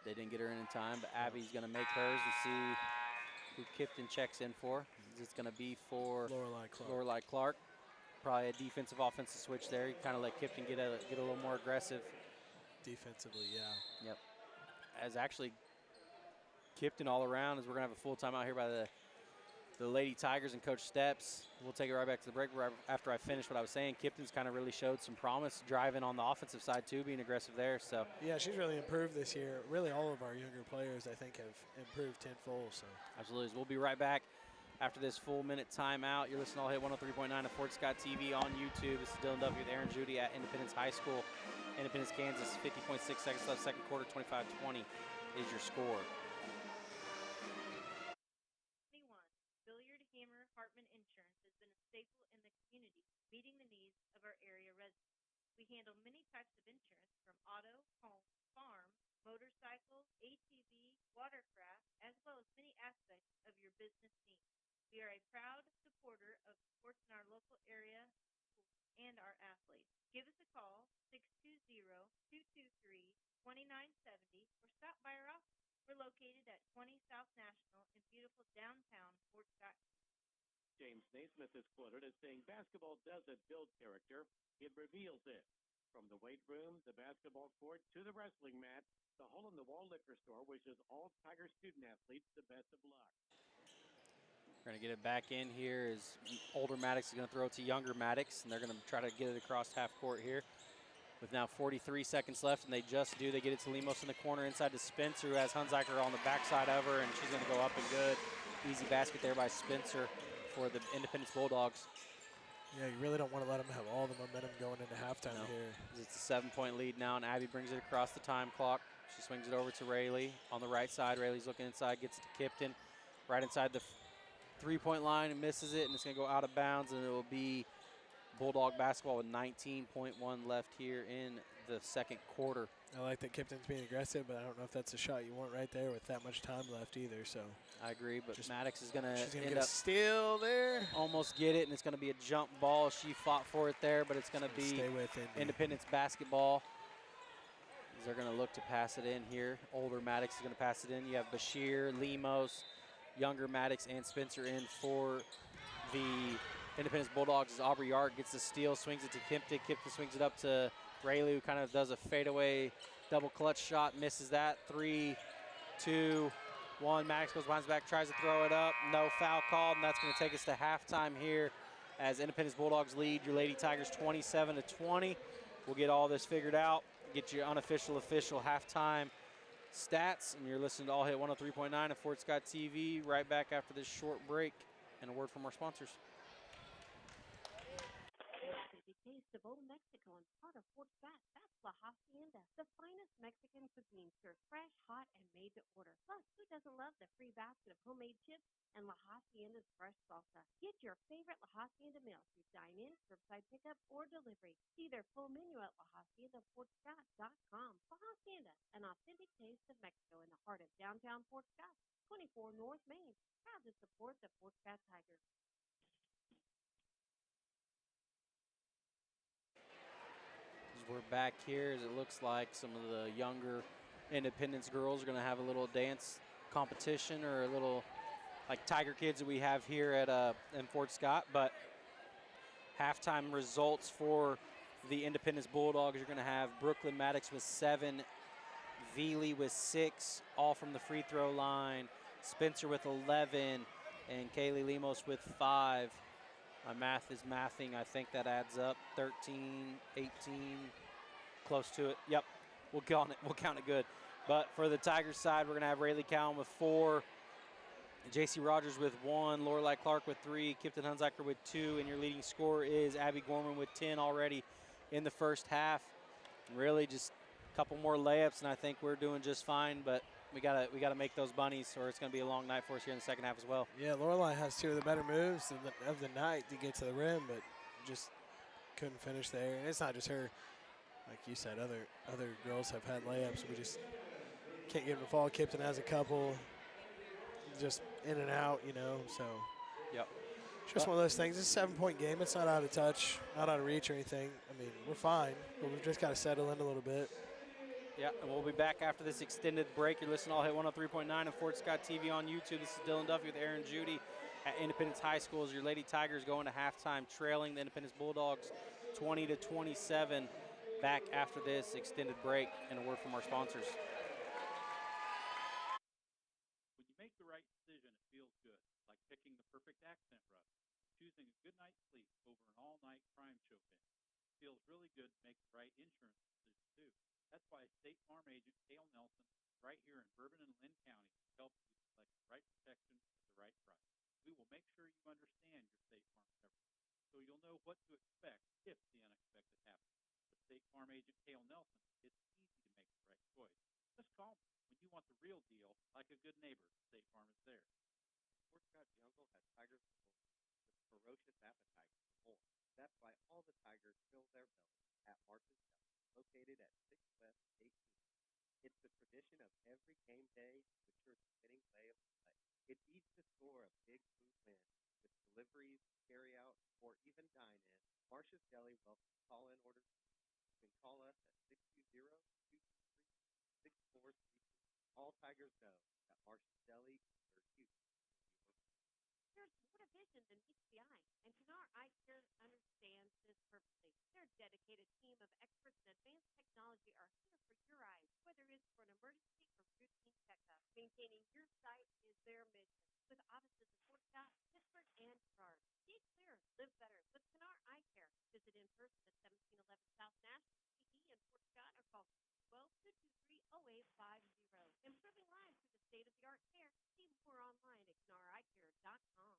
they didn't get her in time, but Abby's going to make hers to see who Kipton checks in for. It's going to be for Lorelei Clark. Probably a defensive offensive switch there. You kind of let Kipton get a little more aggressive. Defensively, yeah. Yep. As actually Kipton all around, as we're going to have a full timeout here by the Lady Tigers and Coach Steps. We'll take it right back to the break after I finish what I was saying. Kipton's kind of really showed some promise driving on the offensive side too, being aggressive there. So yeah, she's really improved this year. Really all of our younger players, I think, have improved tenfold. So absolutely. We'll be right back after this full minute timeout. You're listening to All Hit 103.9 of Fort Scott TV on YouTube. This is Dylan Duffy with Aaron Judy at Independence High School. Independence, Kansas, 50.6 seconds left, second quarter, 25-20 is your score. 21. Billiard Hammer Hartman Insurance has been a staple in the community, meeting the needs of our area residents. We handle many types of insurance from auto, home, farm, motorcycles, ATV, watercraft, as well as many aspects of your business needs. We are a proud supporter of sports in our local area and our athletes. Give us a call, 620-223-2970, or stop by our office. We're located at 20 South National in beautiful downtown Fort Scott. James Naismith is quoted as saying, "Basketball doesn't build character, it reveals it. From the weight room, the basketball court, to the wrestling mat, the hole-in-the-wall liquor store wishes all Tiger student-athletes the best of luck." We're going to get it back in here as older Maddox is going to throw it to younger Maddox, and they're going to try to get it across half court here with now 43 seconds left, and they just do. They get it to Lemos in the corner inside to Spencer, who has Hunziker on the backside of her, and she's going to go up and good. Easy basket there by Spencer for the Independence Bulldogs. Yeah, you really don't want to let them have all the momentum going into halftime here. It's a 7-point lead now, and Abby brings it across the time clock. She swings it over to Rayleigh on the right side. Rayleigh's looking inside, gets it to Kipton right inside the three-point line and misses it, and it's going to go out of bounds, and it will be Bulldog basketball with 19.1 left here in the second quarter. I like that Kipton's being aggressive, but I don't know if that's a shot you want right there with that much time left either. So I agree, but Maddox is going to get a steal there. Almost get it, and it's going to be a jump ball. She fought for it there, but it's going to be stay with Independence basketball. They're going to look to pass it in here. Older Maddox is going to pass it in. You have Bashir, Lemos, younger Maddox, and Spencer in for the Independence Bulldogs as Aubrey Yard gets the steal, swings it to Kipton. Kipton swings it up to Rayleigh, who kind of does a fadeaway double clutch shot, misses that. 3, 2, 1. Maddox goes behind his back, tries to throw it up. No foul called, and that's going to take us to halftime here as Independence Bulldogs lead your Lady Tigers 27-20. We'll get all this figured out, get your unofficial, official halftime stats, and you're listening to All Hit 103.9 of Fort Scott TV. Right back after this short break and a word from our sponsors. The taste of old Mexico and part of Fort Scott. That's La Hacienda, the finest Mexican cuisine, served fresh, hot, and made to order. Plus, who doesn't love the free basket of homemade chips and La Hacienda's fresh salsa? Get your favorite La Hacienda meal through dine-in, curbside pickup, or delivery. See their full menu at LaHaciendaFortScott.com. La Hacienda, an authentic taste of Mexico in the heart of downtown Fort Scott, 24 North Main. Proud to support the Fort Scott Tigers. As we're back here, as it looks like some of the younger Independence girls are going to have a little dance competition or a little like Tiger Kids that we have here at in Fort Scott. But halftime results for the Independence Bulldogs, you're going to have Brooklyn Maddox with 7, Veely with 6, all from the free throw line, Spencer with 11, and Kaylee Lemos with 5. My math is mathing. I think that adds up 13, 18, close to it. Yep, we'll count it. We'll count it good. But for the Tigers side, we're going to have Rayleigh Cowan with 4, J.C. Rogers with 1, Lorelai Clark with 3, Kipton Hunziker with 2, and your leading scorer is Abby Gorman with 10 already in the first half. Really just a couple more layups, and I think we're doing just fine, but we gotta make those bunnies, or it's going to be a long night for us here in the second half as well. Yeah, Lorelai has 2 of the better moves of the night to get to the rim, but just couldn't finish there. And it's not just her. Like you said, other girls have had layups. We just can't get them to fall. Kipton has a couple, just in and out, you know. So yep, it's just one of those things. It's a 7-point game. It's not out of touch, not out of reach or anything. I mean, we're fine, but we've just got to settle in a little bit. Yeah, and we'll be back after this extended break. You're listening to All Hit 103.9 of Fort Scott TV on YouTube. This is Dylan Duffy with Aaron Judy at Independence High School as your Lady Tigers going to halftime, trailing the Independence Bulldogs 20-27. Back after this extended break and a word from our sponsors. When you make the right decision, it feels good, like picking the perfect accent brush, choosing a good night's sleep over an all-night crime show binge. It feels really good to make the right insurance decision, too. That's why State Farm agent Cale Nelson right here in Bourbon and Lynn County helps you select the right protection at the right price. We will make sure you understand your State Farm coverage so you'll know what to expect if the unexpected happens. The State Farm agent Cale Nelson, it's easy to make the right choice. Just call me. When you want the real deal, like a good neighbor, State Farm is there. Fort Scott Jungle has tigers galore with ferocious appetite for more. That's why all the tigers fill their bellies at Marsh's Deli, located at 6 West 18th. It's the tradition of every game day to ensure the winning way of play. It beats the score of big food wins with deliveries, carry-out, or even dine-in. Marsh's Deli welcomes call-in orders. You can call us at 620-223-6432. All tigers know that Marsh's Deli is where you get your. There's more to vision than meets the eye, and Canar Eye Care understands this perfectly. Their dedicated team of experts in advanced technology are here for your eyes, whether it's for an emergency or routine checkup. Maintaining your sight is their mission, with offices in Fort Scott, Pittsburgh, and Girard. See clear, live better with Canar Eye Care. Visit in person at 1711 South National PD in Fort Scott or call 12-223-0850. Improving lives through the state-of-the-art care. See more online at CanarEyeCare.com.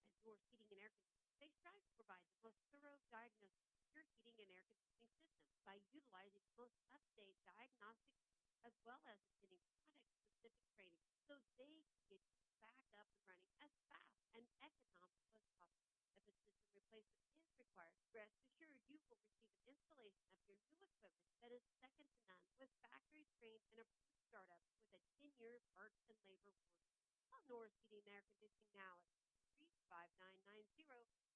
As your heating and air conditioning, they strive to provide the most thorough diagnosis of your heating and air conditioning system by utilizing the most up-to-date diagnostic tools as well as attending product-specific training so they can get you back up and running as fast and economical as possible. If a system replacement is required, rest assured you will receive an installation of your new equipment that is second to none with factory-trained and approved startup with a 10-year parts and labor warranty. Call Norris Heating and Air Conditioning now at 35990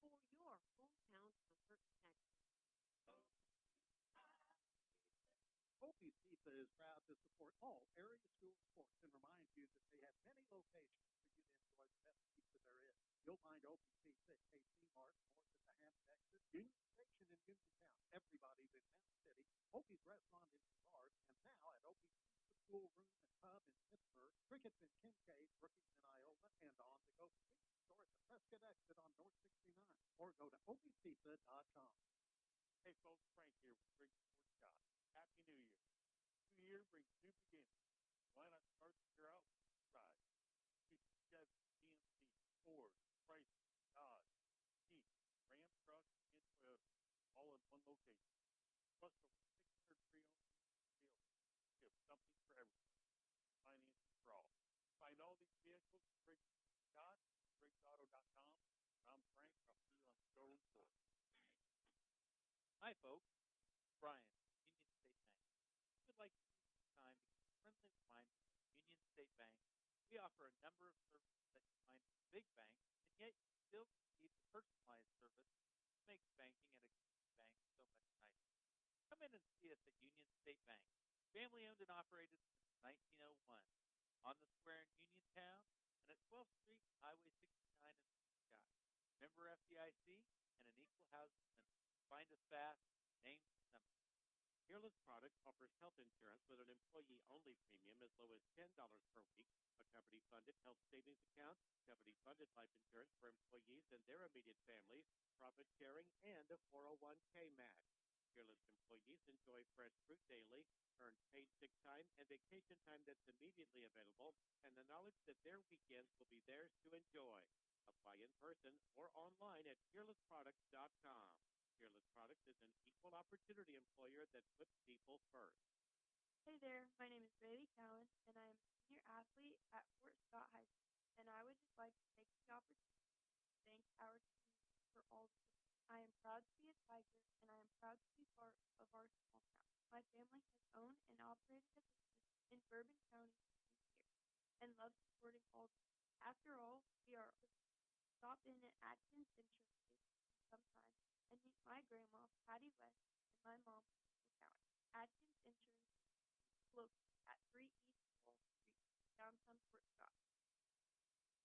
for your hometown comfort connection. Opie's Pizza is proud to support all area school sports and reminds you that they have many locations for you to enjoy the best pizza there is. You'll find Opie's Pizza at KC Mart, north at the Hammond exit, Union Station in Uniontown. Everybody's in Mound City, Opie's Restaurant in Girard, and now at Opie's Pizza School Room and Pub in Pittsburgh, Crickets in Kincaid, Brookings in Iowa, and on the Go Convenience Store at the Prescott exit on North 69, or go to opiespizza.com. Hey folks, Frank here with Briggs Fort Scott. Happy New Year. New Year brings new beginnings. Why not start the year out with a ride? Choose Chevy, GMC, Ford, Chrysler, Dodge, Jeep, Ram trucks, and Toyota, all in one location. Plus over 600 pre-owned vehicles available. We have something for everybody. Financing for all. Find all these vehicles at Briggs Scott, BriggsAuto.com. I'm Frank. I'll see you on the showroom floor. Hi, folks. Brian, Union State Bank. We would like to use this time to give a friendly reminder that Union State Bank, we offer a number of services that you find at big banks, and yet you still receive the personalized service that makes banking at a community bank so much nicer. Come in and see us at Union State Bank, family owned and operated since 1901, on the square in Uniontown, and at 12th Street, Highway 69 in Scott. Member FDIC and an equal housing lender. Find us fast, names and numbers. Peerless Products offers health insurance with an employee-only premium as low as $10 per week, a company-funded health savings account, company-funded life insurance for employees and their immediate families, profit sharing, and a 401k match. Peerless employees enjoy fresh fruit daily, earn paid sick time, and vacation time that's immediately available, and the knowledge that their weekends will be theirs to enjoy. Apply in person or online at peerlessproducts.com. Peerless Products is an equal opportunity employer that puts people first. Hey there, my name is Bailey Cowan, and I am a senior athlete at Fort Scott High School, and I would just like to take the opportunity to thank our team for all the support. I am proud to be a Tiger, and I am proud to be part of our small town. My family has owned and operated a business in Bourbon County for 20 years and loves supporting all the teams. After all, we are stop in at Atkins Insurance Agency sometime and meet my grandma, Patty West, and my mom, Crystal Cowan. Atkins Insurance Agency, located at 3 East Wall Street, downtown Fort Scott.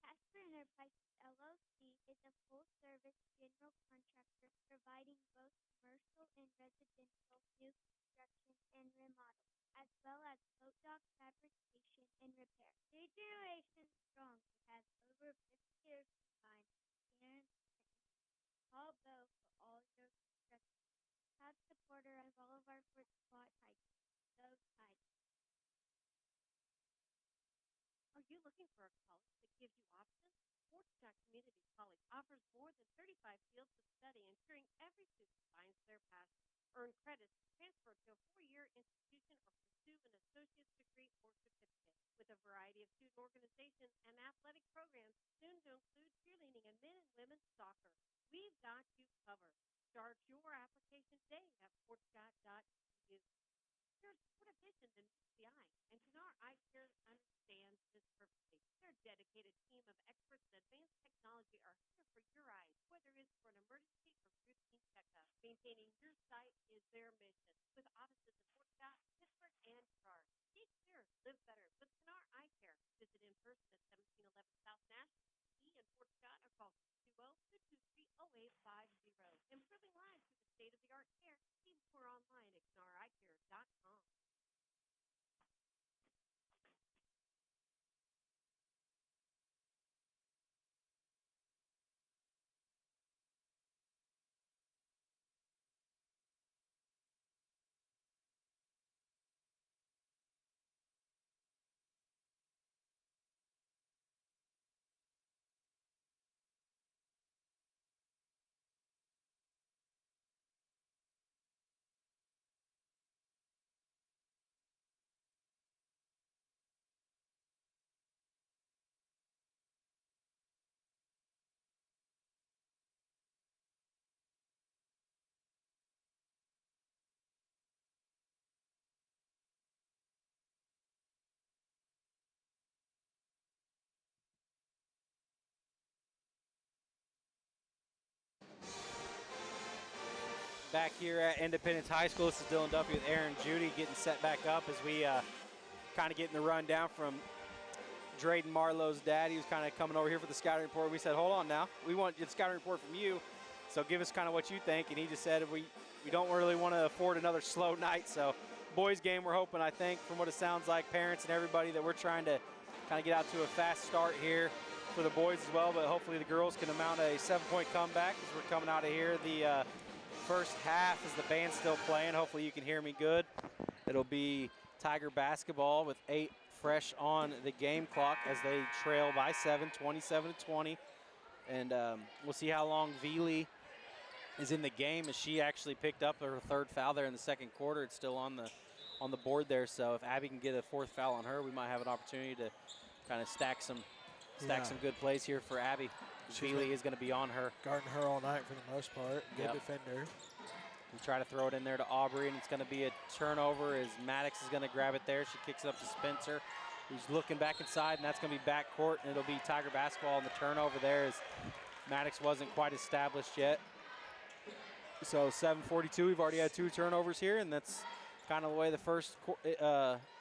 Casper Enterprises LLC is a full-service general contractor providing both commercial and residential new construction and remodeling, as well as boat dock fabrication and repair. 3 generations strong, it has over 50 years combined experience and call Bo for all your construction. Proud supporter of all of our Fort Scott Tigers. Go Tigers. Are you you looking for a college that gives you options? Fort Scott Community College offers more than 35 fields of study, ensuring every student finds their passion. Earn credits to transfer to a 4-year institution or pursue an associate's degree or certificate. With a variety of student organizations and athletic programs, soon to include cheerleading and men and women's soccer, we've got you covered. Start your application today at fortscott.edu. There's more vision than meets the eye, and Canar Eye Care understands this perfectly. Their dedicated team of experts in advanced technology are here for your eyes, whether it's for an emergency or routine checkup. Maintaining your sight is their mission, with offices in Fort Scott, Pittsburgh, and Charlotte. See clear, live better with Canar Eye Care. Visit in person at 1711 South National in Fort Scott or call 220-223-0850. Improving lives through the state-of-the-art care. See more online at canareyecare.com. Back here at Independence High School, this is Dylan Duffy with Aaron Judy getting set back up as we kind of getting the rundown from Drayden Marlowe's dad. He was kind of coming over here for the scouting report. We said, hold on now. We want the scouting report from you, so give us kind of what you think. And he just said we don't really want to afford another slow night. So boys game, we're hoping, I think, from what it sounds like, parents and everybody, that we're trying to kind of get out to a fast start here for the boys as well. But hopefully the girls can mount a 7-point comeback as we're coming out of here. The first half is the band still playing. Hopefully you can hear me good. It'll be Tiger basketball with 8 fresh on the game clock as they trail by 7, 27-20. And we'll see how long Veely is in the game, as she actually picked up her 3rd foul there in the 2nd quarter. It's still on the board there. So if Abby can get a 4th foul on her, we might have an opportunity to kind of stack some good plays here for Abby. Veely is going to be on her. Guarding her all night for the most part. Good defender. We try to throw it in there to Aubrey, and it's going to be a turnover as Maddox is going to grab it there. She kicks it up to Spencer, who's looking back inside, and that's going to be backcourt, and it'll be Tiger basketball. And the turnover there as Maddox wasn't quite established yet. So 7:42, we've already had 2 turnovers here, and that's kind of the way the first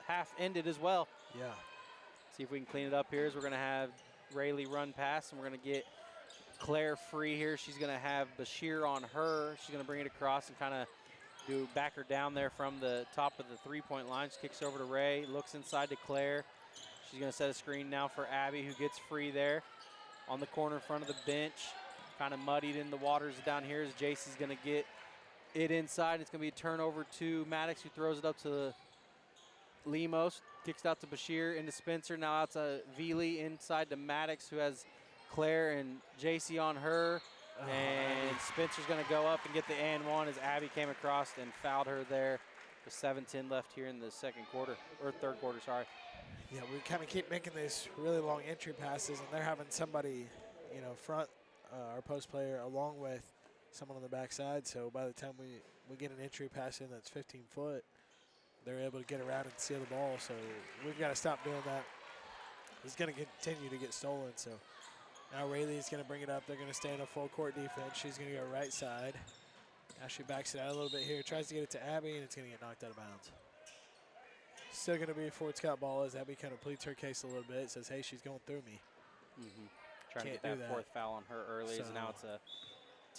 half ended as well. Yeah. See if we can clean it up here as we're going to have Rayleigh run past, and we're going to get Claire free here. She's going to have Bashir on her. She's going to bring it across and kind of back her down there from the top of the 3-point line. She kicks over to Ray, looks inside to Claire. She's going to set a screen now for Abby, who gets free there on the corner in front of the bench. Kind of muddied in the waters down here as JC's going to get it inside. It's going to be a turnover to Maddox, who throws it up to Lemos. Kicks it out to Bashir, into Spencer. Now out to Veely, inside to Maddox, who has Claire and JC on her. And Spencer's going to go up and get the and one as Abby came across and fouled her there. With 7:10 left here in the 2nd quarter, or 3rd quarter, sorry. Yeah, we kind of keep making these really long entry passes, and they're having somebody, front our post player along with someone on the backside. So by the time we get an entry pass in that's 15 foot, they're able to get around and steal the ball. So we've got to stop doing that. It's going to continue to get stolen. So now Rayleigh's going to bring it up. They're going to stay in a full court defense. She's going to go right side. Now she backs it out a little bit here, tries to get it to Abby, and it's going to get knocked out of bounds. Still going to be a Fort Scott ball as Abby kind of pleads her case a little bit. Says, hey, she's going through me. Trying to get that 4th foul on her early. So now it's a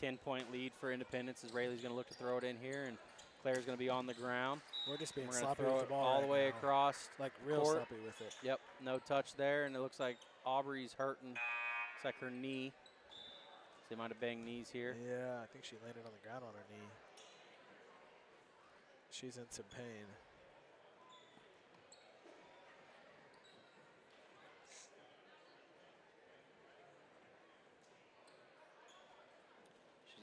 10-point lead for Independence as Rayleigh's going to look to throw it in here, and Claire's going to be on the ground. We're just being We're sloppy throw with the ball all right the way now. across. Like real court. sloppy with it. Yep, no touch there, and it looks like Aubrey's hurting. Looks like her knee. She might have banged knees here. Yeah, I think she landed on the ground on her knee. She's in some pain.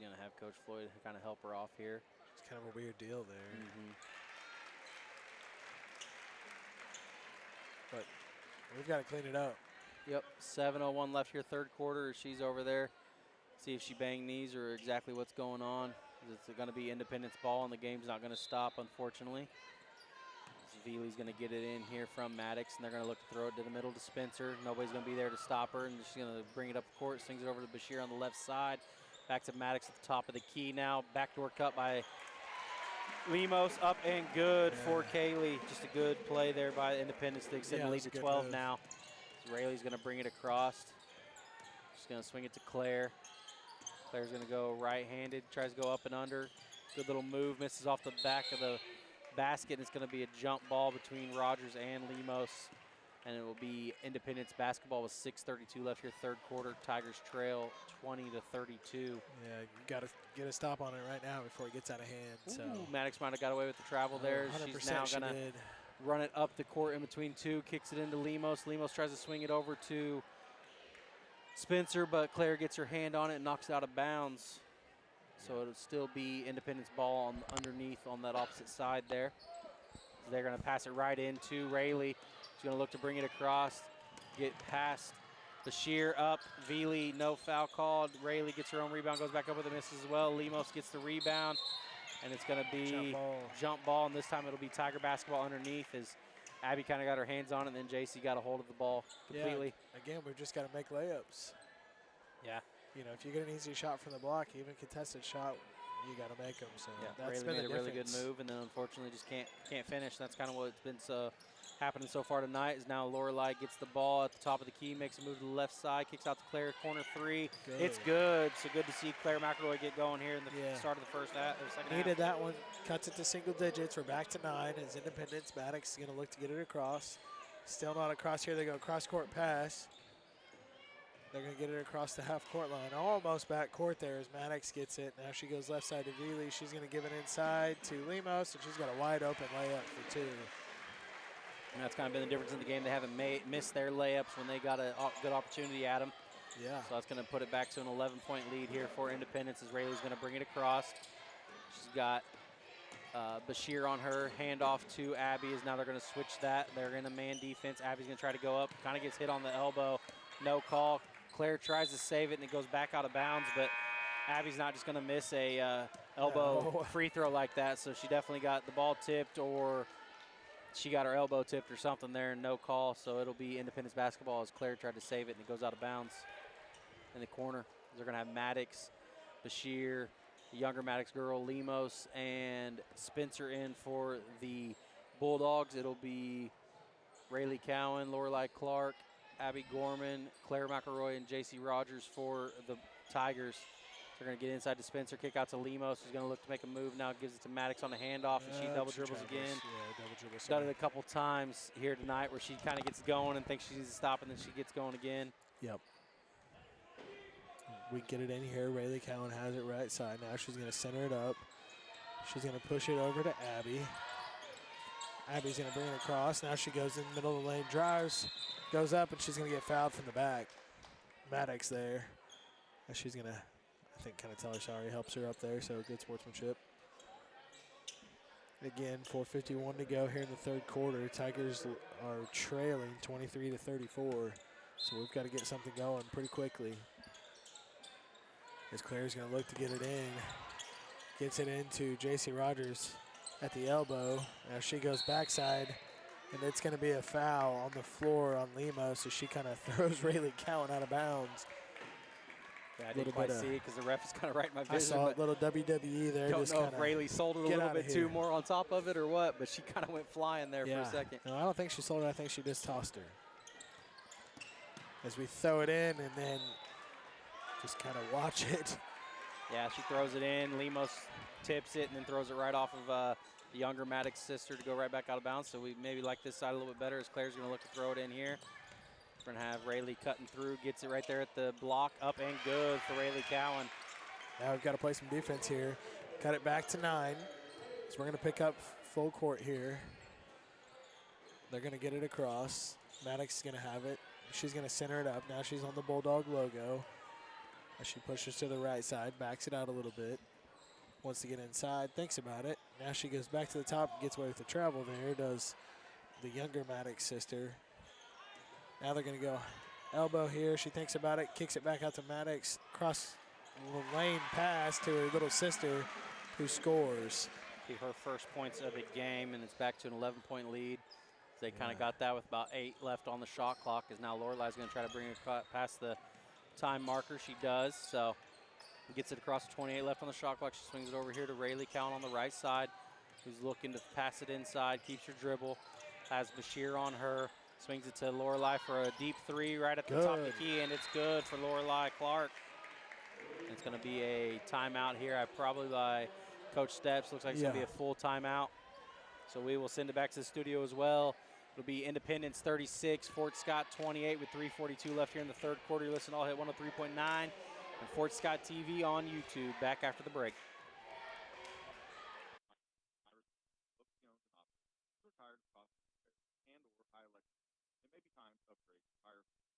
going to have Coach Floyd kind of help her off here. It's kind of a weird deal there. But we've got to clean it up. Yep, 7:01 left here, third quarter. She's over there. See if she banged knees or exactly what's going on. It's going to be Independence ball, and the game's not going to stop, unfortunately. Veely's going to get it in here from Maddox, and they're going to look to throw it to the middle to Spencer. Nobody's going to be there to stop her, and she's going to bring it up the court, swings it over to Bashir on the left side. Back to Maddox at the top of the key now. Backdoor cut by Lemos, up and good for Kaylee. Just a good play there by Independence to extend the lead to 12 now. So Rayleigh's going to bring it across. She's going to swing it to Claire. Claire's going to go right-handed, tries to go up and under. Good little move, misses off the back of the basket, and it's going to be a jump ball between Rogers and Lemos, and it will be Independence basketball with 6:32 left here, third quarter. Tigers trail 20-32. Yeah, you got to get a stop on it right now before it gets out of hand. So Maddox might have got away with the travel there. She's now going to run it up the court in between two, kicks it into Lemos. Lemos tries to swing it over to Spencer, but Claire gets her hand on it and knocks it out of bounds. So it'll still be Independence ball underneath on that opposite side there. So they're going to pass it right into Rayleigh. She's going to look to bring it across, get past Bashir up. Veely, no foul called. Rayleigh gets her own rebound, goes back up with a miss as well. Lemos gets the rebound, and it's going to be jump ball, and this time it'll be Tiger basketball underneath as Abby kind of got her hands on it, and then JC got a hold of the ball completely. Yeah, again, we've just got to make layups. Yeah. You know, if you get an easy shot from the block, even contested shot, you got to make them. So yeah, that's Rayleigh been made a really good move, and then unfortunately just can't finish. That's kind of what's been happening so far tonight. Is now Lorelei gets the ball at the top of the key, makes a move to the left side, kicks out to Claire, corner three. Good. It's good. So good to see Claire McElroy get going here in the start of the first half. Or second Needed half. that one. Cuts it to single digits. We're back to 9 as Independence. Maddox is going to look to get it across. Still not across here. They go cross-court pass. They're going to get it across the half-court line. Almost back court there as Maddox gets it. Now she goes left side to Veely. She's going to give it inside to Lemos, and she's got a wide-open layup for 2. And that's kind of been the difference in the game. They haven't missed their layups when they got a good opportunity at them. Yeah. So that's going to put it back to an 11-point lead here for Independence as Rayleigh's going to bring it across. She's got Bashir on her. Handoff to Abby is now they're going to switch that. They're in a man defense. Abby's going to try to go up. Kind of gets hit on the elbow. No call. Claire tries to save it, and it goes back out of bounds, but Abby's not just going to miss a elbow free throw like that, so she definitely got the ball tipped or she got her elbow tipped or something there, and no call, so it'll be Independence basketball as Claire tried to save it, and it goes out of bounds in the corner. They're going to have Maddox, Bashir, the younger Maddox girl, Lemos, and Spencer in for the Bulldogs. It'll be Rayleigh Cowan, Lorelei Clark, Abby Gorman, Claire McElroy, and J.C. Rogers for the Tigers. They're going to get inside to Spencer, kick out to Lemos, who's going to look to make a move now, gives it to Maddox on the handoff, and she double dribbles again. Yeah, double dribbles. Done it a couple times here tonight where she kind of gets going and thinks she needs to stop, and then she gets going again. Yep. We get it in here. Rayleigh Cowan has it right side. Now she's going to center it up. She's going to push it over to Abby. Abby's going to bring it across. Now she goes in the middle of the lane, drives, goes up, and she's going to get fouled from the back. Maddox there. And she's going to, I think, kind of tell her sorry, helps her up there, so good sportsmanship. Again, 4:51 to go here in the third quarter. Tigers are trailing 23-34, so we've got to get something going pretty quickly. As Claire's going to look to get it in. Gets it into J.C. Rogers at the elbow. Now she goes backside, and it's going to be a foul on the floor on Lemos, so she kind of throws Rayleigh Cowan out of bounds. Yeah, I didn't quite see it because the ref is kind of right in my vision. I saw a little WWE there. Don't know if Rayleigh sold it a little bit too more on top of it or what, but she kind of went flying there for a second. No, I don't think she sold it. I think she just tossed her. As we throw it in and then just kind of watch it. Yeah, she throws it in. Lemos tips it and then throws it right off of the younger Maddox sister to go right back out of bounds. So we maybe like this side a little bit better as Claire's going to look to throw it in here. We're going to have Rayleigh cutting through, gets it right there at the block, up and good for Rayleigh Cowan. Now we've got to play some defense here. Cut it back to 9. So we're going to pick up full court here. They're going to get it across. Maddox is going to have it. She's going to center it up. Now she's on the Bulldog logo. As she pushes to the right side, backs it out a little bit. Wants to get inside, thinks about it. Now she goes back to the top and gets away with the travel there, does the younger Maddox sister. Now they're going to go elbow here. She thinks about it, kicks it back out to Maddox. Cross the lane pass to her little sister who scores. Be her first points of the game, and it's back to an 11-point lead. They kind of got that with about 8 left on the shot clock, as now Lorelai's going to try to bring it past the time marker. She does, so gets it across 28 left on the shot clock. She swings it over here to Rayleigh Cowan on the right side, who's looking to pass it inside, keeps her dribble, has Bashir on her, swings it to Lorelai for a deep 3 right at the top of the key, and it's good for Lorelai Clark. It's going to be a timeout here, probably by Coach Steps. Looks like it's going to be a full timeout. So we will send it back to the studio as well. It'll be Independence 36, Fort Scott 28 with 3:42 left here in the third quarter. You listen to All Hit 103.9 and Fort Scott TV on YouTube. Back after the break. Retired cost and or high electric. It may be time to upgrade your tire system.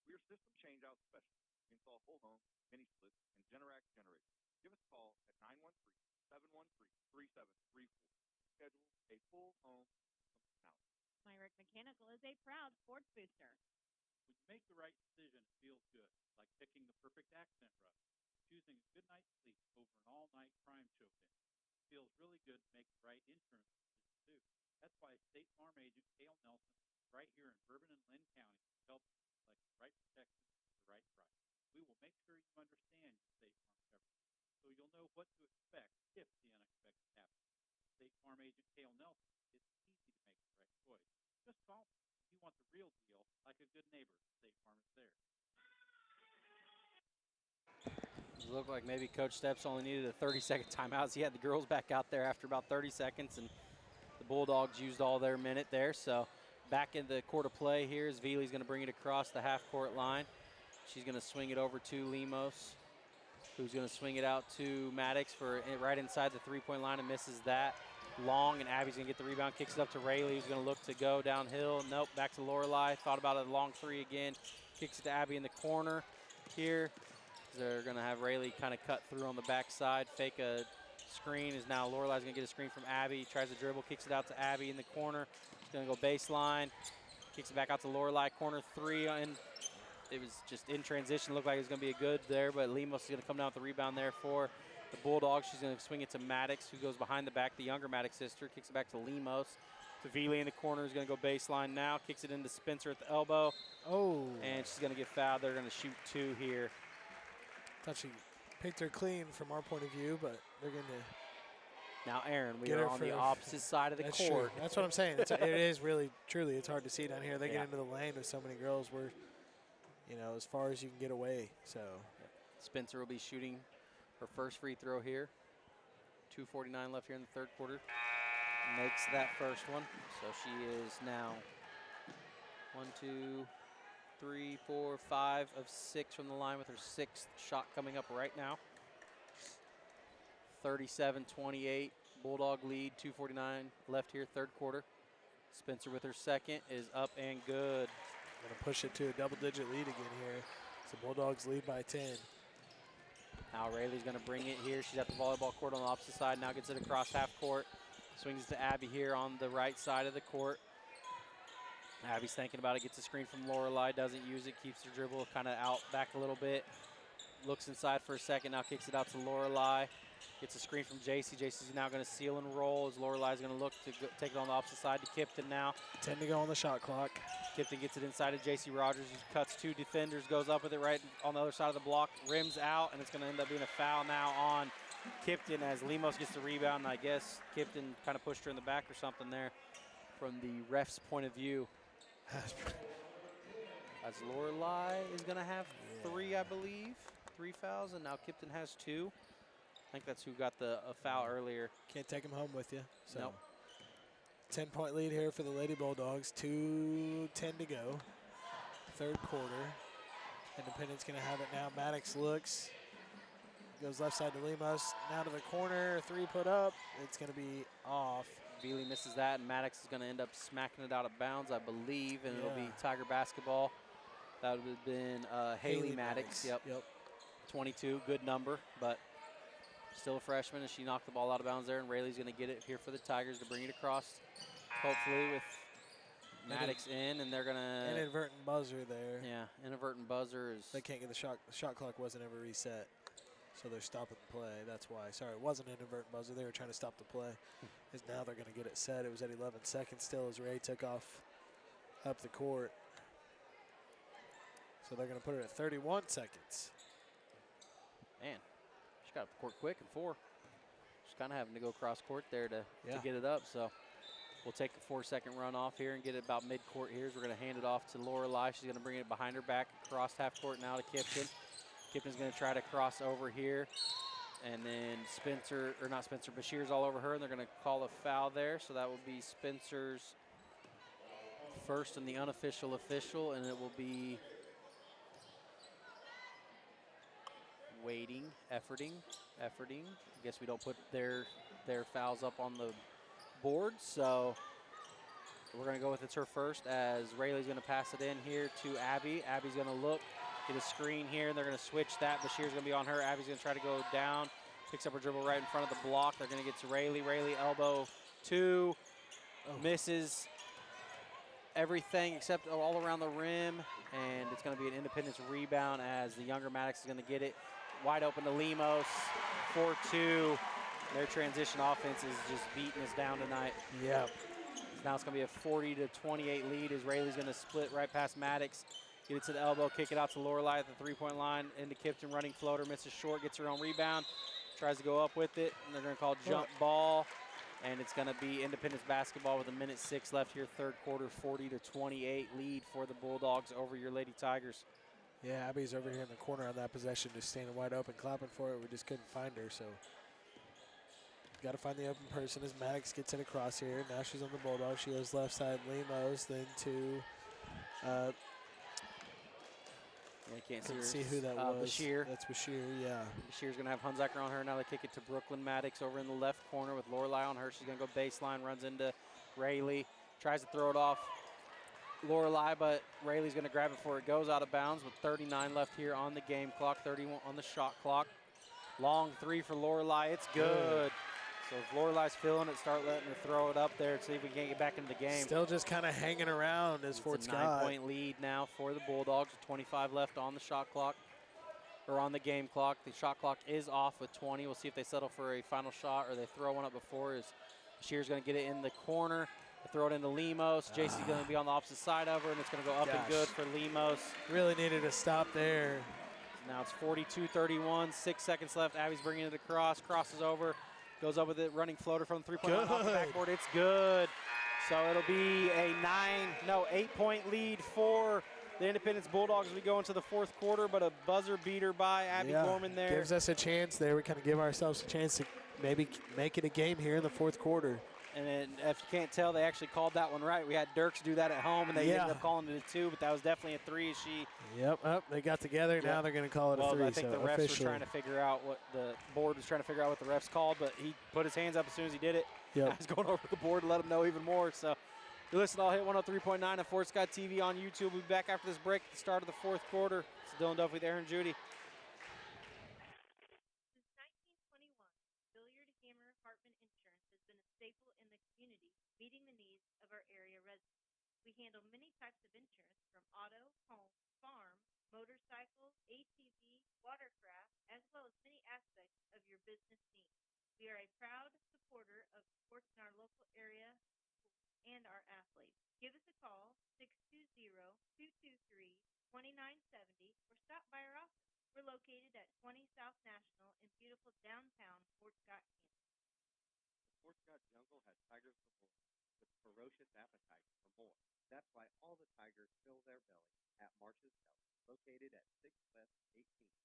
We are system change out specialists. We install whole home, mini splits, and Generac generators. Give us a call at 913-713-3734. Schedule a full home out. Myrick Mechanical is a proud sports booster. When you make the right decision, it feels good, like picking the perfect accent rug, choosing a good night's sleep over an all-night crime show binge. It feels really good to make the right insurance decision, too. That's why State Farm agent Cale Nelson right here in Bourbon and Lynn County helps you select the right protection at the right price. We will make sure you understand your State Farm coverage, so you'll know what to expect if the unexpected happens. State Farm agent Cale Nelson, it's easy to make the right choice. Just call me. If you want the real deal, like a good neighbor, State Farm is there. It looked like maybe Coach Steps only needed a 30-second timeout. He had the girls back out there after about 30 seconds, and the Bulldogs used all their minute there. So back in the court of play here is Veely's going to bring it across the half-court line. She's going to swing it over to Lemos, who's going to swing it out to Maddox for right inside the three-point line and misses that. Long, and Abby's going to get the rebound, kicks it up to Rayleigh, who's going to look to go downhill. Nope, back to Lorelai. Thought about a long 3 again. Kicks it to Abby in the corner here. They're going to have Rayleigh kind of cut through on the backside, fake a screen. Is now Lorelai's going to get a screen from Abby. Tries to dribble, kicks it out to Abby in the corner. She's going to go baseline, kicks it back out to Lorelai. Corner 3, and it was just in transition. Looked like it was going to be a good there, but Lemos is going to come down with the rebound there for the Bulldogs. She's going to swing it to Maddox, who goes behind the back. The younger Maddox sister kicks it back to Lemos. To Veely in the corner, is going to go baseline now. Kicks it into Spencer at the elbow. Oh. And she's going to get fouled. They're going to shoot 2 here. Thought she picked her clean from our point of view, but they're going to. Now, Aaron, we are on the opposite side of the court. True. That's what I'm saying. It is really, truly, it's hard to see down here. They get into the lane with so many girls. We're, as far as you can get away. So Spencer will be shooting her first free throw here. 2:49 left here in the third quarter. Makes that first one. So she is now 1, 2, 3, 4, 5 of 6 from the line with her 6th shot coming up right now. 37-28, Bulldog lead, 2:49 left here, third quarter. Spencer with her second is up and good. Going to push it to a double-digit lead again here. So Bulldogs lead by 10. Now Rayleigh's going to bring it here. She's at the volleyball court on the opposite side. Now gets it across half court. Swings it to Abby here on the right side of the court. Abby's thinking about it, gets a screen from Lorelai, doesn't use it, keeps her dribble kind of out back a little bit. Looks inside for a second, now kicks it out to Lorelai. Gets a screen from JC. JC's now going to seal and roll as Lorelai's going to look to take it on the opposite side to Kipton now. 10 to go on the shot clock. Kipton gets it inside of JC Rogers. He cuts 2 defenders, goes up with it right on the other side of the block, rims out, and it's going to end up being a foul now on Kipton as Lemos gets the rebound. And I guess Kipton kind of pushed her in the back or something there from the ref's point of view. As Lorelai is going to have 3, I believe. 3 fouls, and now Kipton has 2. I think that's who got the foul earlier. Can't take him home with you. So nope. 10-point lead here for the Lady Bulldogs. 2:10 to go. Third quarter. Independence going to have it now. Maddox looks. Goes left side to Lemos. Now to the corner. 3 put up. It's going to be off. Veely misses that, and Maddox is going to end up smacking it out of bounds, I believe, and it'll be Tiger basketball. That would have been Haley Maddox. Yep. 22, good number, but still a freshman, and she knocked the ball out of bounds there, and Rayleigh's going to get it here for the Tigers to bring it across, hopefully with Maddox in, and they're going to... Inadvertent buzzer there. Yeah, inadvertent buzzer is... They can't get the shot clock wasn't ever reset, so they're stopping the play. That's why. Sorry, it wasn't an inadvertent buzzer. They were trying to stop the play. Because now they're going to get it set. It was at 11 seconds still as Ray took off up the court. So they're going to put it at 31 seconds. Man, she got up the court quick in 4. She's kind of having to go cross court there to get it up. So we'll take a 4-second run off here and get it about mid-court here. We're going to hand it off to Lorelei. She's going to bring it behind her back across half court now to Kipton. Kipton's going to try to cross over here. And then Bashir's all over her, and they're going to call a foul there. So that will be Spencer's first and the unofficial official, and it will be waiting, efforting. I guess we don't put their fouls up on the board, so we're going to go with it's her first as Rayleigh's going to pass it in here to Abby. Abby's going to look, get a screen here, and they're going to switch that. Bashir's going to be on her. Abby's going to try to go down, picks up her dribble right in front of the block. They're going to get to Rayleigh. Rayleigh elbow 2, misses everything except all around the rim, and it's going to be an Independence rebound as the younger Maddox is going to get it. Wide open to Lemos, 4-2. Their transition offense is just beating us down tonight. Yeah. Now it's going to be a 40-28 lead as Rayleigh's going to split right past Maddox. Get it to the elbow, kick it out to Lorelei at the three-point line. Into Kipton, running floater, misses short, gets her own rebound. Tries to go up with it, and they're going to call jump ball. And it's going to be Independence basketball with 1:06 left here, third quarter, 40-28 lead for the Bulldogs over your Lady Tigers. Yeah, Abby's over here in the corner on that possession, just standing wide open, clapping for it. We just couldn't find her, so got to find the open person as Maddox gets it across here. Now she's on the Bulldogs. She goes left side, Lemos, then to I can't see who that was. Bashir. That's Bashir, yeah. Bashir's going to have Hunzacker on her. Now they kick it to Brooklyn Maddox over in the left corner with Lorelei on her. She's going to go baseline, runs into Rayleigh, tries to throw it off Lorelei, but Rayleigh's going to grab it before it goes out of bounds with 39 left here on the game clock, 31 on the shot clock. Long 3 for Lorelei. It's good. So if Lorelei's feeling it, start letting her throw it up there to see if we can get back into the game. Still just kind of hanging around as Fort Scott. 9-point lead now for the Bulldogs with 25 left on the shot clock, or on the game clock. The shot clock is off with 20. We'll see if they settle for a final shot or they throw one up before. As Bashir's going to get it in the corner. Throw it into Lemos. JC's going to be on the opposite side of her, and it's going to go up and good for Lemos. Really needed a stop there. Now it's 42-31, 6 seconds left. Abby's bringing it across, crosses over, goes up with it, running floater from the 3-point line off the backboard. It's good. So it'll be a 8-point lead for the Independence Bulldogs as we go into the fourth quarter, but a buzzer beater by Abby Gorman there. Gives us a chance there. We kind of give ourselves a chance to maybe make it a game here in the fourth quarter. And then, if you can't tell, they actually called that one right. We had Dirks do that at home, and they ended up calling it a 2, but that was definitely a 3. They got together. Yep. Now they're going to call it a 3. I think the refs were trying to figure out what the board was trying to figure out what the refs called, but he put his hands up as soon as he did it. Yep. I was going over the board to let him know even more. So you listen, I'll hit 103.9 on Fort Scott TV on YouTube. We'll be back after this break at the start of the fourth quarter. It's Dylan Duffy with Aaron Judy. Staple in the community, meeting the needs of our area residents. We handle many types of insurance from auto, home, farm, motorcycle, ATV, watercraft, as well as many aspects of your business needs. We are a proud supporter of sports in our local area and our athletes. Give us a call, 620-223-2970, or stop by our office. We're located at 20 South National in beautiful downtown Fort Scott, Kansas. Fort Scott Jungle has tigers galore with ferocious appetite for more. That's why all the tigers fill their belly at Marsh's Deli, located at 6 West 18th.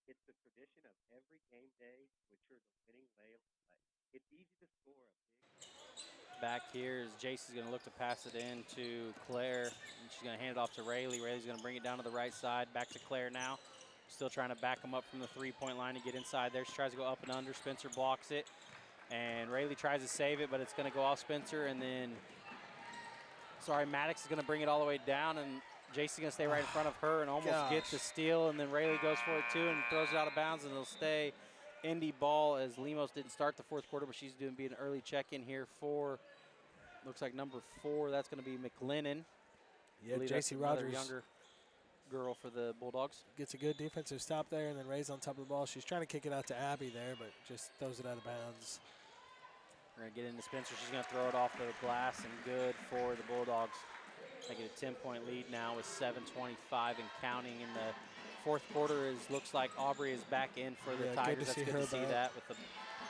It's the tradition of every game day to ensure the winning lay of play. It's easy to score a big... Back here is JC's going to look to pass it in to Claire, and she's going to hand it off to Rayleigh. Rayleigh's going to bring it down to the right side. Back to Claire now. Still trying to back him up from the three-point line to get inside there. She tries to go up and under. Spencer blocks it. And Rayleigh tries to save it, but it's going to go off Spencer. And then, Maddox is going to bring it all the way down. And JC's going to stay right in front of her and almost get the steal, and then Rayleigh goes for it too and throws it out of bounds, and it'll stay Indy ball as Lemos didn't start the fourth quarter, but she's doing an early check-in here for, looks like number 4. That's going to be McLennan. Yeah, JC Rogers. Younger girl for the Bulldogs. Gets a good defensive stop there and then Ray's on top of the ball. She's trying to kick it out to Abby there, but just throws it out of bounds. We're going to get into Spencer. She's going to throw it off the glass, and good for the Bulldogs. They get a 10-point lead now with 7:25 and counting in the fourth quarter. Looks like Aubrey is back in for the Tigers. That's good to see that with the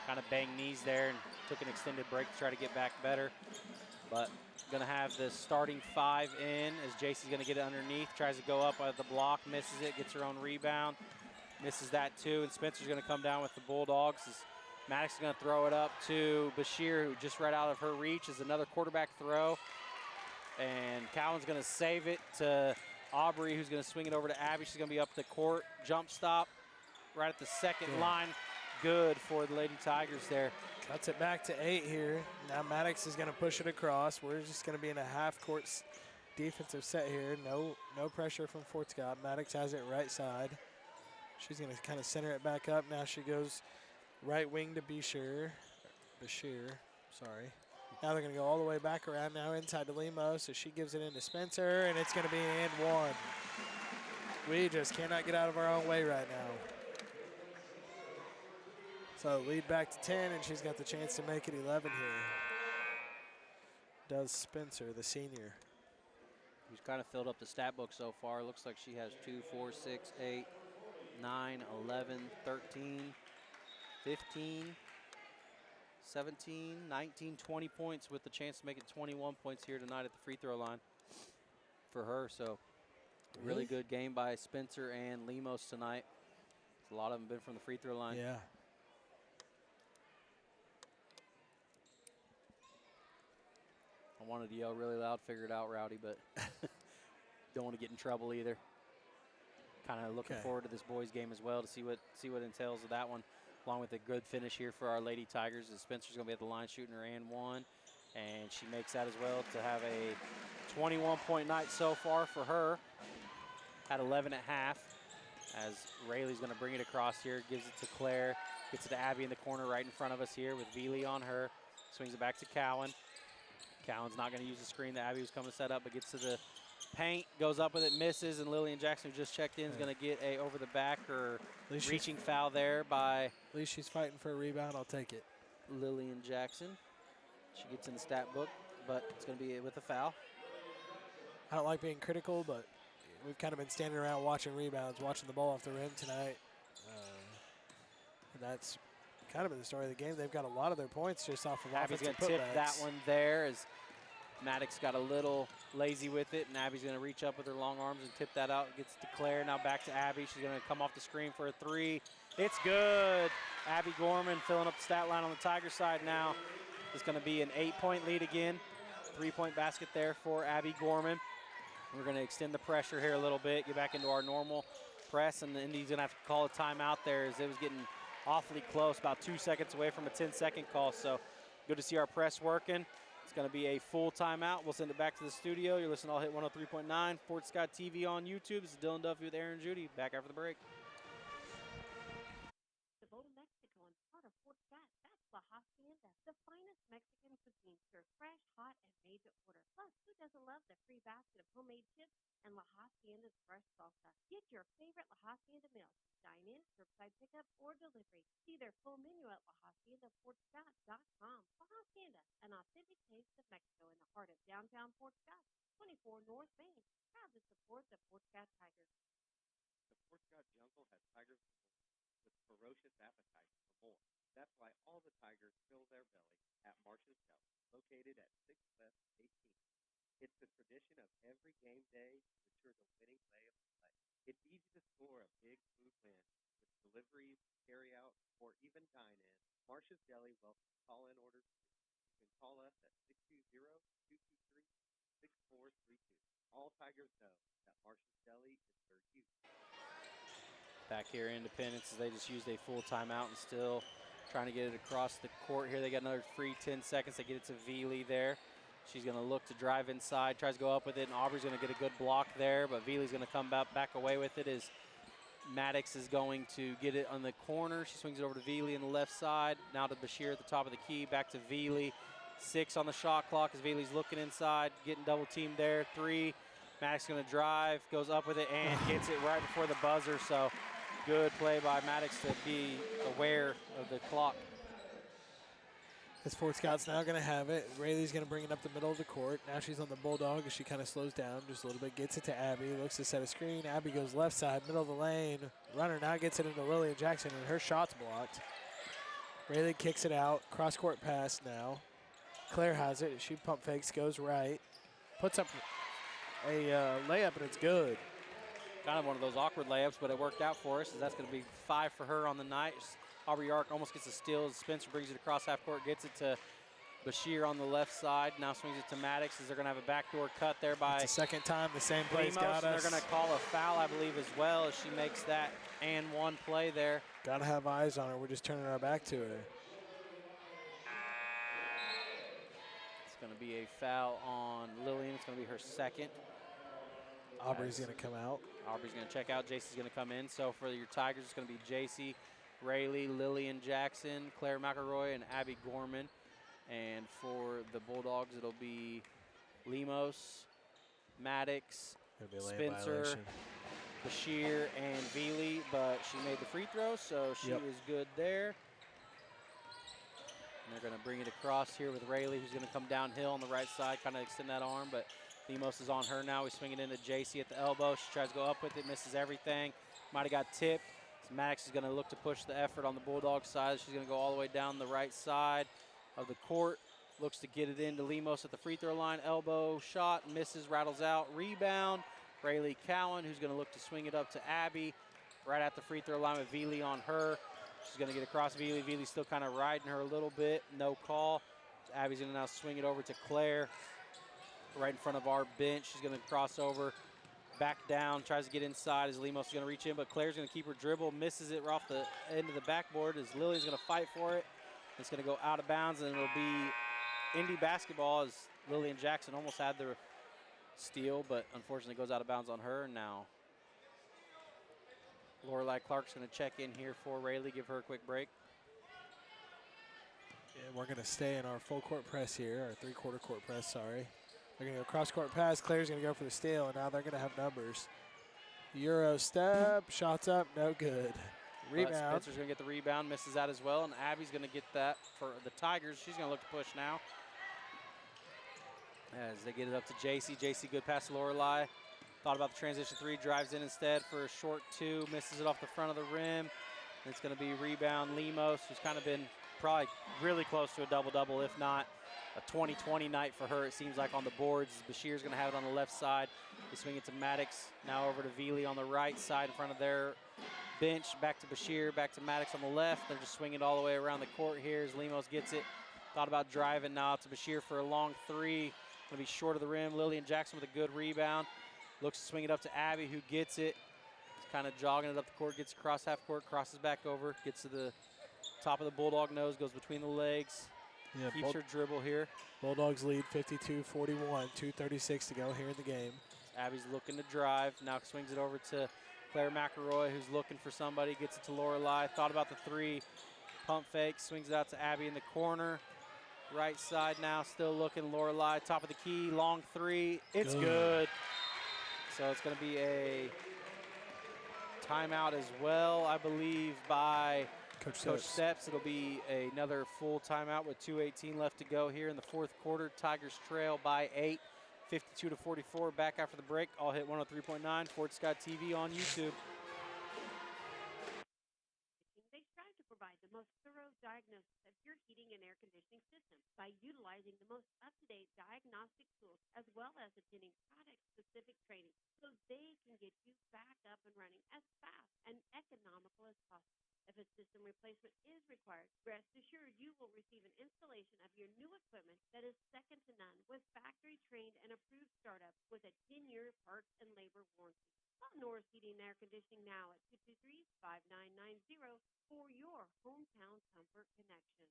kind of banged knees there, and took an extended break to try to get back better. But going to have the starting 5 in as JC's going to get it underneath. Tries to go up at the block, misses it, gets her own rebound. Misses that too, and Spencer's going to come down with the Bulldogs. Maddox is going to throw it up to Bashir, who just right out of her reach is another quarterback throw. And Cowan's going to save it to Aubrey, who's going to swing it over to Abby. She's going to be up the court. Jump stop right at the second line. Good for the Lady Tigers there. Cuts it back to 8 here. Now Maddox is going to push it across. We're just going to be in a half-court defensive set here. No pressure from Fort Scott. Maddox has it right side. She's going to kind of center it back up. Now she goes right wing to Bashir. Now they're going to go all the way back around now inside to Lemo, so she gives it into Spencer, and it's going to be and 1. We just cannot get out of our own way right now. So lead back to 10, and she's got the chance to make it 11 here. Does Spencer, the senior. Who's kind of filled up the stat book so far. Looks like she has 2, 4, 6, 8, 9, 11, 13, 15, 17, 19, 20 points with the chance to make it 21 points here tonight at the free throw line for her. So really good game by Spencer and Lemos tonight. A lot of them been from the free throw line. Yeah. I wanted to yell really loud, figure it out, Rowdy, but don't want to get in trouble either. Kind of looking forward to this boys game as well to see what entails of that one, along with a good finish here for our Lady Tigers. As Spencer's going to be at the line shooting her and 1, and she makes that as well to have a 21-point night so far for her. At 11 at half, as Rayleigh's going to bring it across here, gives it to Claire, gets it to Abby in the corner right in front of us here with Veely on her, swings it back to Cowan. Cowan's not going to use the screen that Abby was coming to set up, but gets to the paint, goes up with it, misses, and Lillian Jackson, who just checked in, is going to get a over the back or reaching foul there by. At least she's fighting for a rebound. I'll take it. Lillian Jackson. She gets in the stat book, but it's going to be with a foul. I don't like being critical, but we've kind of been standing around watching rebounds, watching the ball off the rim tonight. And that's kind of been the story of the game. They've got a lot of their points just off of Abby's offensive going to tip putbacks. that one there as Maddox got a little lazy with it, and Abby's going to reach up with her long arms and tip that out. Gets to Claire, now back to Abby. She's going to come off the screen for a 3. It's good. Abby Gorman filling up the stat line on the Tiger side now. It's going to be an 8-point lead again. 3-point basket there for Abby Gorman. We're going to extend the pressure here a little bit, get back into our normal press, and Indy's going to have to call a timeout there as it was getting awfully close, about 2 seconds away from a 10-second call. So good to see our press working. It's going to be a full timeout. We'll send it back to the studio. You're listening to All Hit 103.9, Fort Scott TV on YouTube. This is Dylan Duffy with Aaron Judy. Back after the break. The Bowl of Mexico in part of Fort Scott. That's La Hacienda, the finest Mexican cuisine, served fresh, hot, and made to order. Plus, who doesn't love the free basket of homemade chips and La Hacienda's fresh salsa? Get your favorite La Hacienda meal. Dine in, curbside pickup, or delivery. See their full menu at LaHaciendaFortScott.com. La Hacienda, an authentic taste of Mexico in the heart of downtown Fort Scott, 24 North Main. Proud to support the Fort Scott Tigers. The Fort Scott jungle has tigers with ferocious appetites for more. That's why all the tigers fill their belly at Marsh's Deli, located at 6 West 18th. It's the tradition of every game day to ensure the winning way of play. It's easy to score a big food win with deliveries, carry-out, or even dine-in. Marsh's Deli welcomes call-in orders too. You can call us at 620-223-6432. All Tigers know that Marsh's Deli is where you. Back here, Independence, as they just used a full timeout and still trying to get it across the court here. They got another free 10 seconds. They get it to Veely there. She's going to look to drive inside, tries to go up with it, and Aubrey's going to get a good block there, but Veely's going to come back away with it as Maddox is going to get it on the corner. She swings it over to Veely on the left side. Now to Bashir at the top of the key, back to Veely. 6 on the shot clock as Veely's looking inside, getting double teamed there. 3, Maddox going to drive, goes up with it, and gets it right before the buzzer. So good play by Maddox to be aware of the clock. This Fort Scott's now going to have it. Rayleigh's going to bring it up the middle of the court. Now she's on the Bulldog as she kind of slows down just a little bit. Gets it to Abby. Looks to set a screen. Abby goes left side, middle of the lane. Runner now gets it into Lillian Jackson, and her shot's blocked. Rayleigh kicks it out. Cross-court pass now. Claire has it. She pump fakes, goes right. Puts up a layup, and it's good. Kind of one of those awkward layups, but it worked out for us, as that's going to be 5 for her on the night. Aubrey Yark almost gets a steal as Spencer brings it across half court, gets it to Bashir on the left side. Now swings it to Maddox as they're going to have a backdoor cut there by It's the second time the same play's got us. They're going to call a foul, I believe, as well, as she makes that and one play there. Got to have eyes on her. We're just turning our back to her. It's going to be a foul on Lillian. It's going to be her second. Aubrey's going to come out. Aubrey's going to check out. JC's going to come in. So for your Tigers, it's going to be JC, Rayleigh, Lillian Jackson, Claire McElroy, and Abby Gorman. And for the Bulldogs, it'll be Lemos, Maddox, Spencer, Bashir, and Veely. But she made the free throw, so she is good there. And they're going to bring it across here with Rayleigh, who's going to come downhill on the right side, kind of extend that arm. But Lemos is on her now. We swing it into JC at the elbow. She tries to go up with it, misses everything. Might have got tipped. So Maddox is going to look to push the effort on the Bulldog side. She's going to go all the way down the right side of the court. Looks to get it into Lemos at the free throw line. Elbow shot, misses, rattles out. Rebound. Rayleigh Cowan, who's going to look to swing it up to Abby. Right at the free throw line with Veely on her. She's going to get across Veely. Veely's still kind of riding her a little bit. No call. So Abby's going to now swing it over to Claire. Right in front of our bench. She's going to cross over, back down, tries to get inside as Lemos is going to reach in, but Claire's going to keep her dribble, misses it right off the end of the backboard as Lillian's going to fight for it. It's going to go out of bounds, and it'll be Indy basketball as Lillian Jackson almost had the steal, but unfortunately goes out of bounds on her. Now Lorelei Clark's going to check in here for Rayleigh, give her a quick break. And we're going to stay in our full court press here, our three-quarter court press, sorry. They're going to go cross-court pass. Claire's going to go for the steal, and now they're going to have numbers. Euro step, shots up, no good. Rebound. Spencer's going to get the rebound, misses that as well, and Abby's going to get that for the Tigers. She's going to look to push now as they get it up to JC. JC, good pass to Lorelei. Thought about the transition 3, drives in instead for a short 2, misses it off the front of the rim. And it's going to be rebound Lemos, who's kind of been probably really close to a double-double, if not a 20-20 night for her, it seems like, on the boards. Bashir's going to have it on the left side. They swing it to Maddox. Now over to Veely on the right side in front of their bench. Back to Bashir, back to Maddox on the left. They're just swinging it all the way around the court here as Lemos gets it. Thought about driving now to Bashir for a long 3. Going to be short of the rim. Lillian Jackson with a good rebound. Looks to swing it up to Abby, who gets it. He's kind of jogging it up the court, gets across half court, crosses back over, gets to the top of the Bulldog nose, goes between the legs. Yeah, keeps her dribble here. Bulldogs lead 52-41, 2:36 to go here in the game. Abby's looking to drive. Now swings it over to Claire McElroy, who's looking for somebody. Gets it to Lorelei. Thought about the 3. Pump fake. Swings it out to Abby in the corner. Right side now, still looking. Lorelei, top of the key. Long 3. It's good. So it's going to be a timeout as well, I believe, by Coach Steps. It'll be another full timeout with 2:18 left to go here in the fourth quarter. Tigers trail by 8, 52-44. Back after the break. I'll hit 103.9 Fort Scott TV on YouTube. They strive to provide the most thorough diagnosis of your heating and air conditioning system by utilizing the most up-to-date diagnostic tools as well as attending product-specific training so they can get you back up and running as fast and economical as possible. If a system replacement is required, rest assured you will receive an installation of your new equipment that is second to none with factory-trained and approved startup with a 10-year parts and labor warranty. Call Norris Heating and Air Conditioning now at 223-5990 for your hometown comfort connection.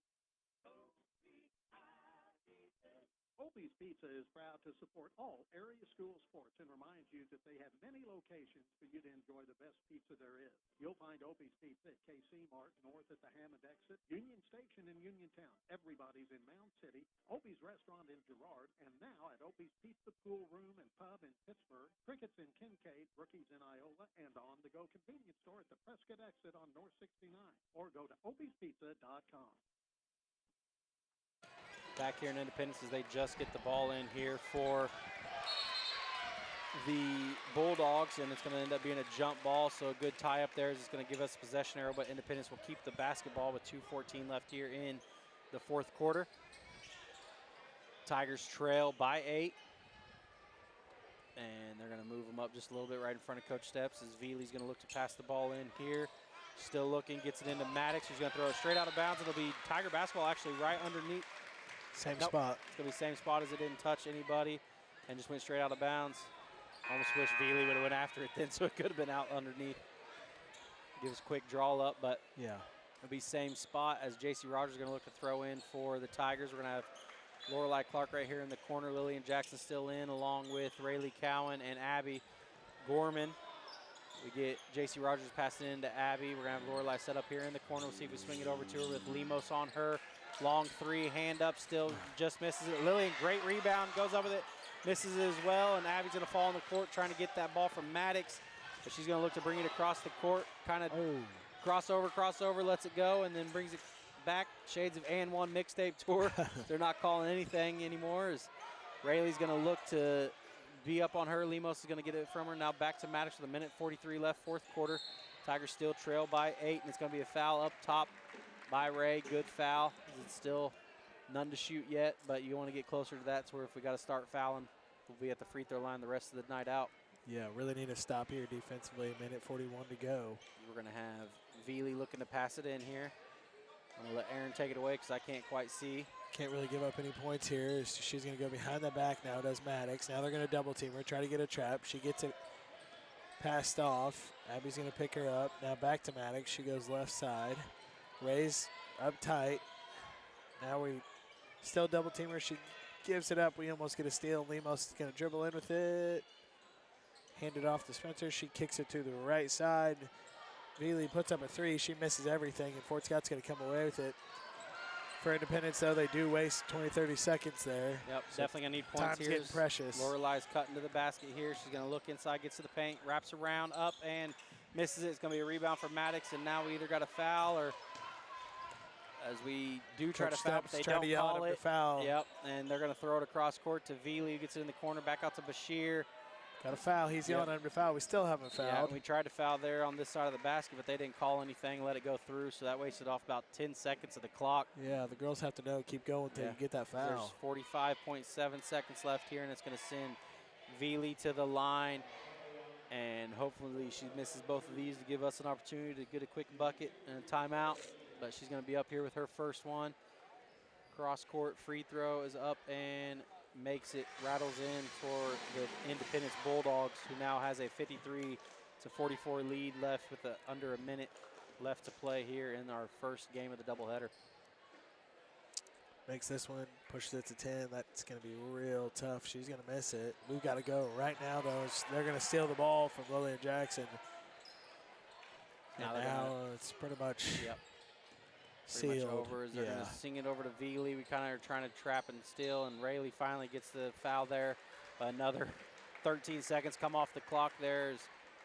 Opie's Pizza is proud to support all area school sports and reminds you that they have many locations for you to enjoy the best pizza there is. You'll find Opie's Pizza at KC Mart, north at the Hammond exit, Union Station in Uniontown. Everybody's in Mound City, Opie's Restaurant in Girard, and now at Opie's Pizza Pool Room and Pub in Pittsburgh, Crickets in Kincaid, Brookies in Iola, and on-the-go convenience store at the Prescott exit on North 69. Or go to opiespizza.com. Back here in Independence as they just get the ball in here for the Bulldogs, and it's going to end up being a jump ball, so a good tie up there is going to give us possession arrow, but Independence will keep the basketball with 2:14 left here in the fourth quarter. Tigers trail by 8, and they're going to move them up just a little bit right in front of Coach Steps as Veely's going to look to pass the ball in here. Still looking, gets it into Maddox, who's going to throw it straight out of bounds. It'll be Tiger basketball actually right underneath. Same spot. It's going to be same spot as it didn't touch anybody and just went straight out of bounds. Almost wish Veely would have went after it then, so it could have been out underneath. Gives a quick draw up, but yeah, it'll be same spot as J.C. Rogers is going to look to throw in for the Tigers. We're going to have Lorelei Clark right here in the corner. Lillian Jackson still in, along with Rayleigh Cowan and Abby Gorman. We get J.C. Rogers passing into Abby. We're going to have Lorelei set up here in the corner. We'll see if we swing it over to her with Lemos on her. Long three, hand up, still just misses it. Lillian, great rebound, goes up with it, misses it as well, and Abby's going to fall on the court trying to get that ball from Maddox, but she's going to look to bring it across the court, kind of crossover, lets it go, and then brings it back. Shades of And One mixtape tour. They're not calling anything anymore as Rayleigh's going to look to be up on her. Lemos is going to get it from her. Now back to Maddox with 1:43 left, fourth quarter. Tigers still trail by 8, and it's going to be a foul up top by Ray. Good foul. It's still none to shoot yet, but you want to get closer to that, to where if we got to start fouling, we'll be at the free throw line the rest of the night out. Yeah, really need to stop here defensively. 1:41 to go. We're going to have Veely looking to pass it in here. I'm going to let Aaron take it away because I can't quite see. Can't really give up any points here. She's going to go behind the back now, does Maddox. Now they're going to double team her, try to get a trap. She gets it passed off. Abby's going to pick her up. Now back to Maddox. She goes left side. Ray's up tight. Now we still double team her. She gives it up. We almost get a steal. Lemos is going to dribble in with it. Hand it off to Spencer. She kicks it to the right side. Veely puts up a three. She misses everything, and Fort Scott's going to come away with it. For Independence, though, they do waste 20, 30 seconds there. Yep, so definitely going to need points time's here. Getting precious. Lorelei's cutting to the basket here. She's going to look inside, gets to the paint, wraps around, up, and misses it. It's going to be a rebound for Maddox, and now we either got a foul or as we do try to foul, but they don't call it. Foul. Yep, and they're going to throw it across court to Veely, who gets it in the corner, back out to Bashir. Got a foul. He's yelling at him to foul. We still haven't fouled. Yeah, we tried to foul there on this side of the basket, but they didn't call anything, let it go through, so that wasted off about 10 seconds of the clock. Yeah, the girls have to know, keep going until you get that foul. There's 45.7 seconds left here, and it's going to send Veely to the line, and hopefully she misses both of these to give us an opportunity to get a quick bucket and a timeout, but she's going to be up here with her first one. Cross-court free throw is up and makes it, rattles in for the Independence Bulldogs, who now has a 53-44 lead left with under a minute left to play here in our first game of the doubleheader. Makes this one, pushes it to 10. That's going to be real tough. She's going to miss it. We've got to go right now, though. They're going to steal the ball from Lillian Jackson. And now it's pretty much Pretty sealed. much over as they're going to sing it over to Veely. We kind of are trying to trap and steal, and Rayleigh finally gets the foul there. Another 13 seconds come off the clock there as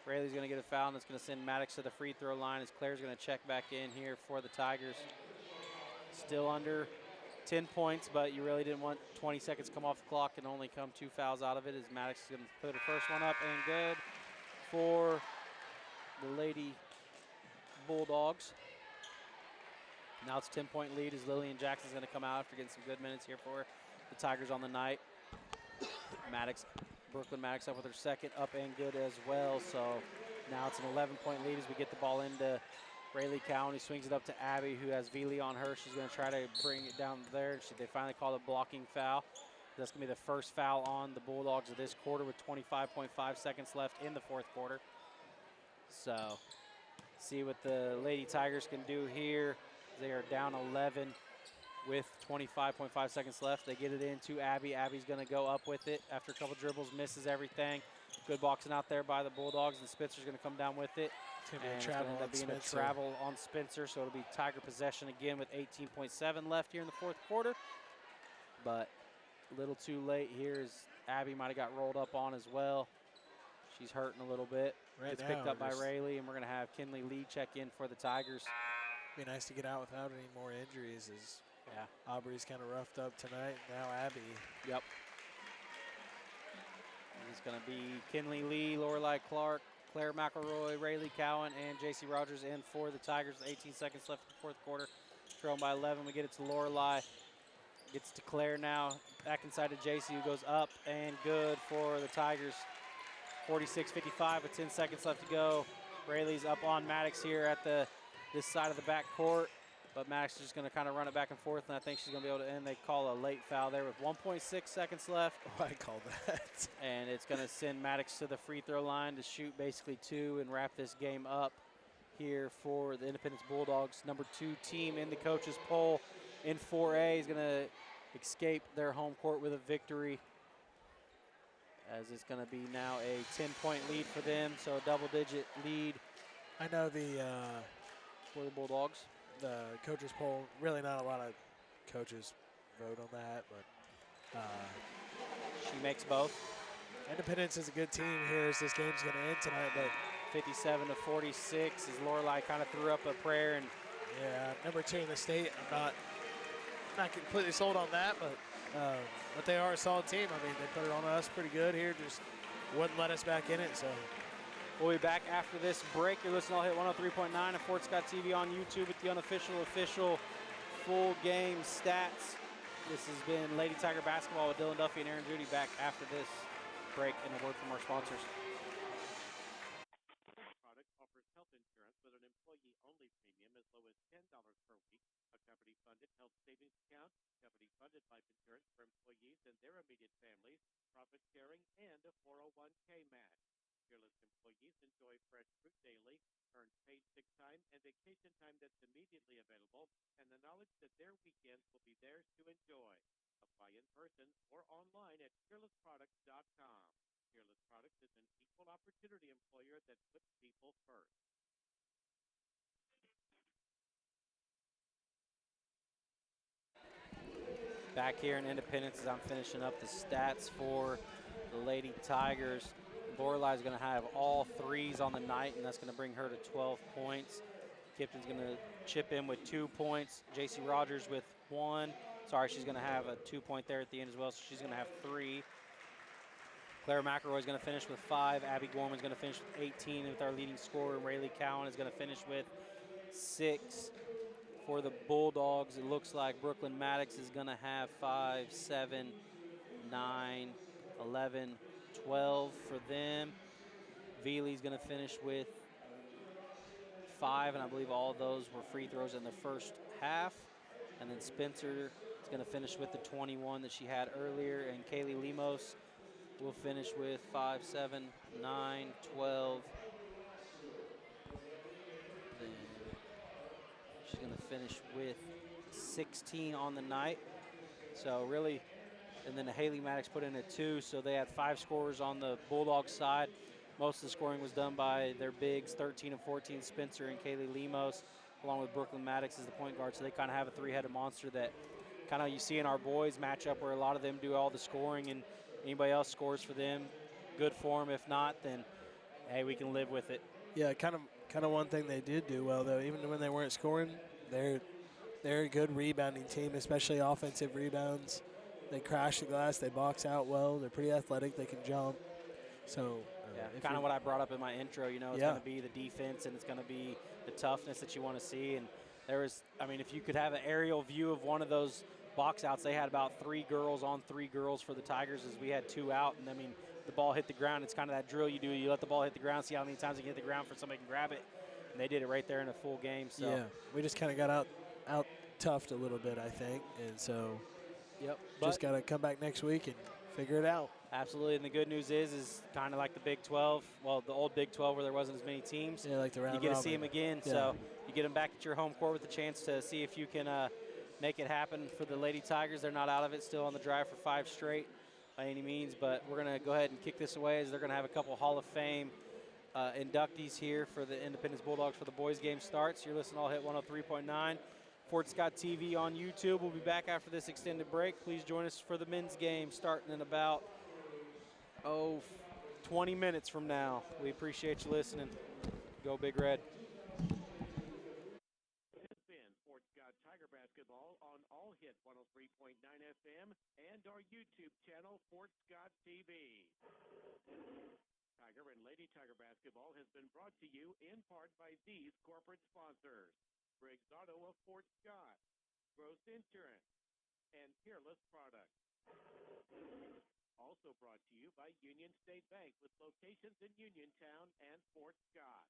Rayleigh's going to get a foul, and it's going to send Maddox to the free throw line as Claire's going to check back in here for the Tigers. Still under 10 points, but you really didn't want 20 seconds come off the clock and only come 2 fouls out of it as Maddox is going to put her first one up and good for the Lady Bulldogs. Now it's a 10-point lead as Lillian Jackson's going to come out after getting some good minutes here for the Tigers on the night. Brooklyn Maddox up with her second, up and good as well. So now it's an 11-point lead as we get the ball into Rayleigh Cowan, who swings it up to Abby, who has Veely on her. She's going to try to bring it down there. They finally call a blocking foul. That's going to be the first foul on the Bulldogs of this quarter with 25.5 seconds left in the fourth quarter. So see what the Lady Tigers can do here. They are down 11 with 25.5 seconds left. They get it into Abby. Abby's going to go up with it after a couple dribbles, misses everything. Good boxing out there by the Bulldogs, and Spencer's going to come down with it. It's going to be And a travel end on up being Spencer. a travel on Spencer, so it'll be Tiger possession again with 18.7 left here in the fourth quarter. But a little too late here as Abby might have got rolled up on as well. She's hurting a little bit. Right Gets now, picked up by just- Rayleigh, and we're going to have Kinley Lee check in for the Tigers. Be nice to get out without any more injuries as Yeah. Aubrey's kind of roughed up tonight. Now Abby. Yep. It's going to be Kinley Lee, Lorelei Clark, Claire McElroy, Rayleigh Cowan, and J.C. Rogers in for the Tigers with 18 seconds left in the fourth quarter. Trailing by 11. We get it to Lorelei. Gets to Claire now. Back inside to J.C. who goes up and good for the Tigers. 46-55 with 10 seconds left to go. Rayleigh's up on Maddox here at this side of the back court. But Maddox is just going to kind of run it back and forth, and I think she's going to be able to end. They call a late foul there with 1.6 seconds left. Oh, I call that. And it's going to send Maddox to the free throw line to shoot basically 2 and wrap this game up here for the Independence Bulldogs. Number 2 team in the coaches poll in 4A is going to escape their home court with a victory, as it's going to be now a 10-point lead for them, so a double-digit lead. I know the for the Bulldogs. The coaches poll, really not a lot of coaches vote on that, but she makes both. Independence is a good team here as this game's going to end tonight, but 57-46 as Lorelei kind of threw up a prayer. And yeah, number 2 in the state. I'm not completely sold on that, but they are a solid team. I mean, they put it on us pretty good here, just wouldn't let us back in it. So we'll be back after this break. You're listening to All Hit 103.9 and Fort Scott TV on YouTube with the unofficial, official full game stats. This has been Lady Tiger Basketball with Dylan Duffy and Aaron Judy. Back after this break and a word from our sponsors. This product offers health insurance with an employee-only premium as low as $10 per week, a company-funded health savings account, company-funded life insurance for employees and their immediate families, profit sharing, and a 401k match. Fearless employees enjoy fresh fruit daily, earn paid sick time and vacation time that's immediately available, and the knowledge that their weekends will be theirs to enjoy. Apply in person or online at fearlessproducts.com. Fearless Products is an equal opportunity employer that puts people first. Back here in Independence as I'm finishing up the stats for the Lady Tigers. Lorelei is going to have all 3s on the night, and that's going to bring her to 12 points. Kipton's going to chip in with 2 points. J.C. Rogers with 1. Sorry, she's going to have a 2-point there at the end as well, so she's going to have 3. Claire McElroy is going to finish with 5. Abby Gorman is going to finish with 18 with our leading scorer. Rayleigh Cowan is going to finish with 6. For the Bulldogs, it looks like Brooklyn Maddox is going to have 5, 7, 9, 11, 12 for them. Veely's going to finish with 5, and I believe all of those were free throws in the first half. And then Spencer is going to finish with the 21 that she had earlier, and Kaylee Lemos will finish with 5, 7, 9, 12. Then she's going to finish with 16 on the night. So really, and then Haley Maddox put in a 2, so they had 5 scorers on the Bulldogs side. Most of the scoring was done by their bigs, 13 and 14, Spencer and Kaylee Lemos, along with Brooklyn Maddox as the point guard. So they kind of have a 3-headed monster that kind of you see in our boys matchup where a lot of them do all the scoring and anybody else scores for them. Good for them. If not, then, hey, we can live with it. Yeah, kind of one thing they did do well, though, even when they weren't scoring, they're a good rebounding team, especially offensive rebounds. They crash the glass. They box out well. They're pretty athletic. They can jump. So yeah, kind of what I brought up in my intro. You know, it's yeah. going to be the defense and it's going to be the toughness that you want to see. And there was, I mean, if you could have an aerial view of one of those box outs, they had about 3 girls on 3 girls for the Tigers as we had 2 out. And I mean, the ball hit the ground. It's kind of that drill you do. You let the ball hit the ground, see how many times you can hit the ground for somebody can grab it. And they did it right there in a full game. So yeah, we just kind of got out toughed a little bit, I think, and so just got to come back next week and figure it out. Absolutely, and the good news is kind of like the Big 12, well, the old Big 12 where there wasn't as many teams. Yeah, like the round you get to robin. see them again, so you get them back at your home court with a chance to see if you can make it happen for the Lady Tigers. They're not out of it, still on the drive for 5 straight by any means, but we're going to go ahead and kick this away as they're going to have a couple Hall of Fame inductees here for the Independence Bulldogs for the boys game starts. You're listening to All Hit 103.9. Fort Scott TV on YouTube. We'll be back after this extended break. Please join us for the men's game starting in about 20 minutes from now. We appreciate you listening. Go Big Red. It's been Fort Scott Tiger Basketball on All Hit 103.9 FM and our YouTube channel, Fort Scott TV. Tiger and Lady Tiger Basketball has been brought to you in part by these corporate sponsors: Briggs Auto of Fort Scott, Gross Insurance, and Peerless Products. Also brought to you by Union State Bank with locations in Uniontown and Fort Scott.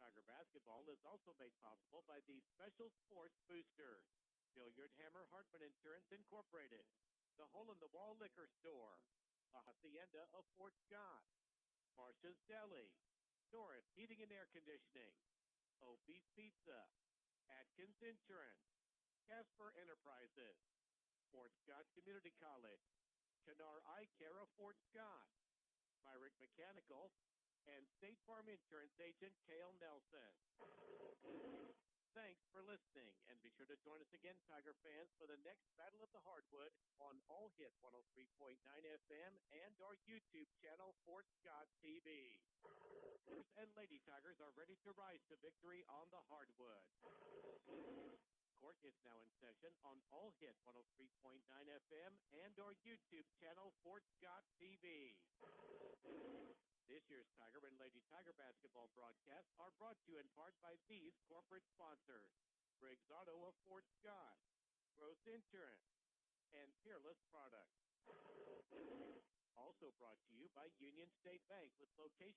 Tiger Basketball is also made possible by the Special Sports Boosters: Billiard Hammer Hartman Insurance Incorporated, the Hole in the Wall Liquor Store, the Hacienda of Fort Scott, Marcia's Deli, Norris Heating and Air Conditioning, Opie's Pizza, Atkins Insurance, Casper Enterprises, Fort Scott Community College, Kennar Eye Care of Fort Scott, Myrick Mechanical, and State Farm Insurance Agent Cale Nelson. Thanks for listening, and be sure to join us again, Tiger fans, for the next Battle of the Hardwood on All Hit 103.9 FM and our YouTube channel, Fort Scott TV. And Lady Tigers are ready to rise to victory on the hardwood. Court is now in session on All Hit 103.9 FM and our YouTube channel, Fort Scott TV. This year's Tiger and Lady Tiger basketball broadcasts are brought to you in part by these corporate sponsors: Briggs Auto of Fort Scott, Gross Insurance, and Peerless Products. Also brought to you by Union State Bank with locations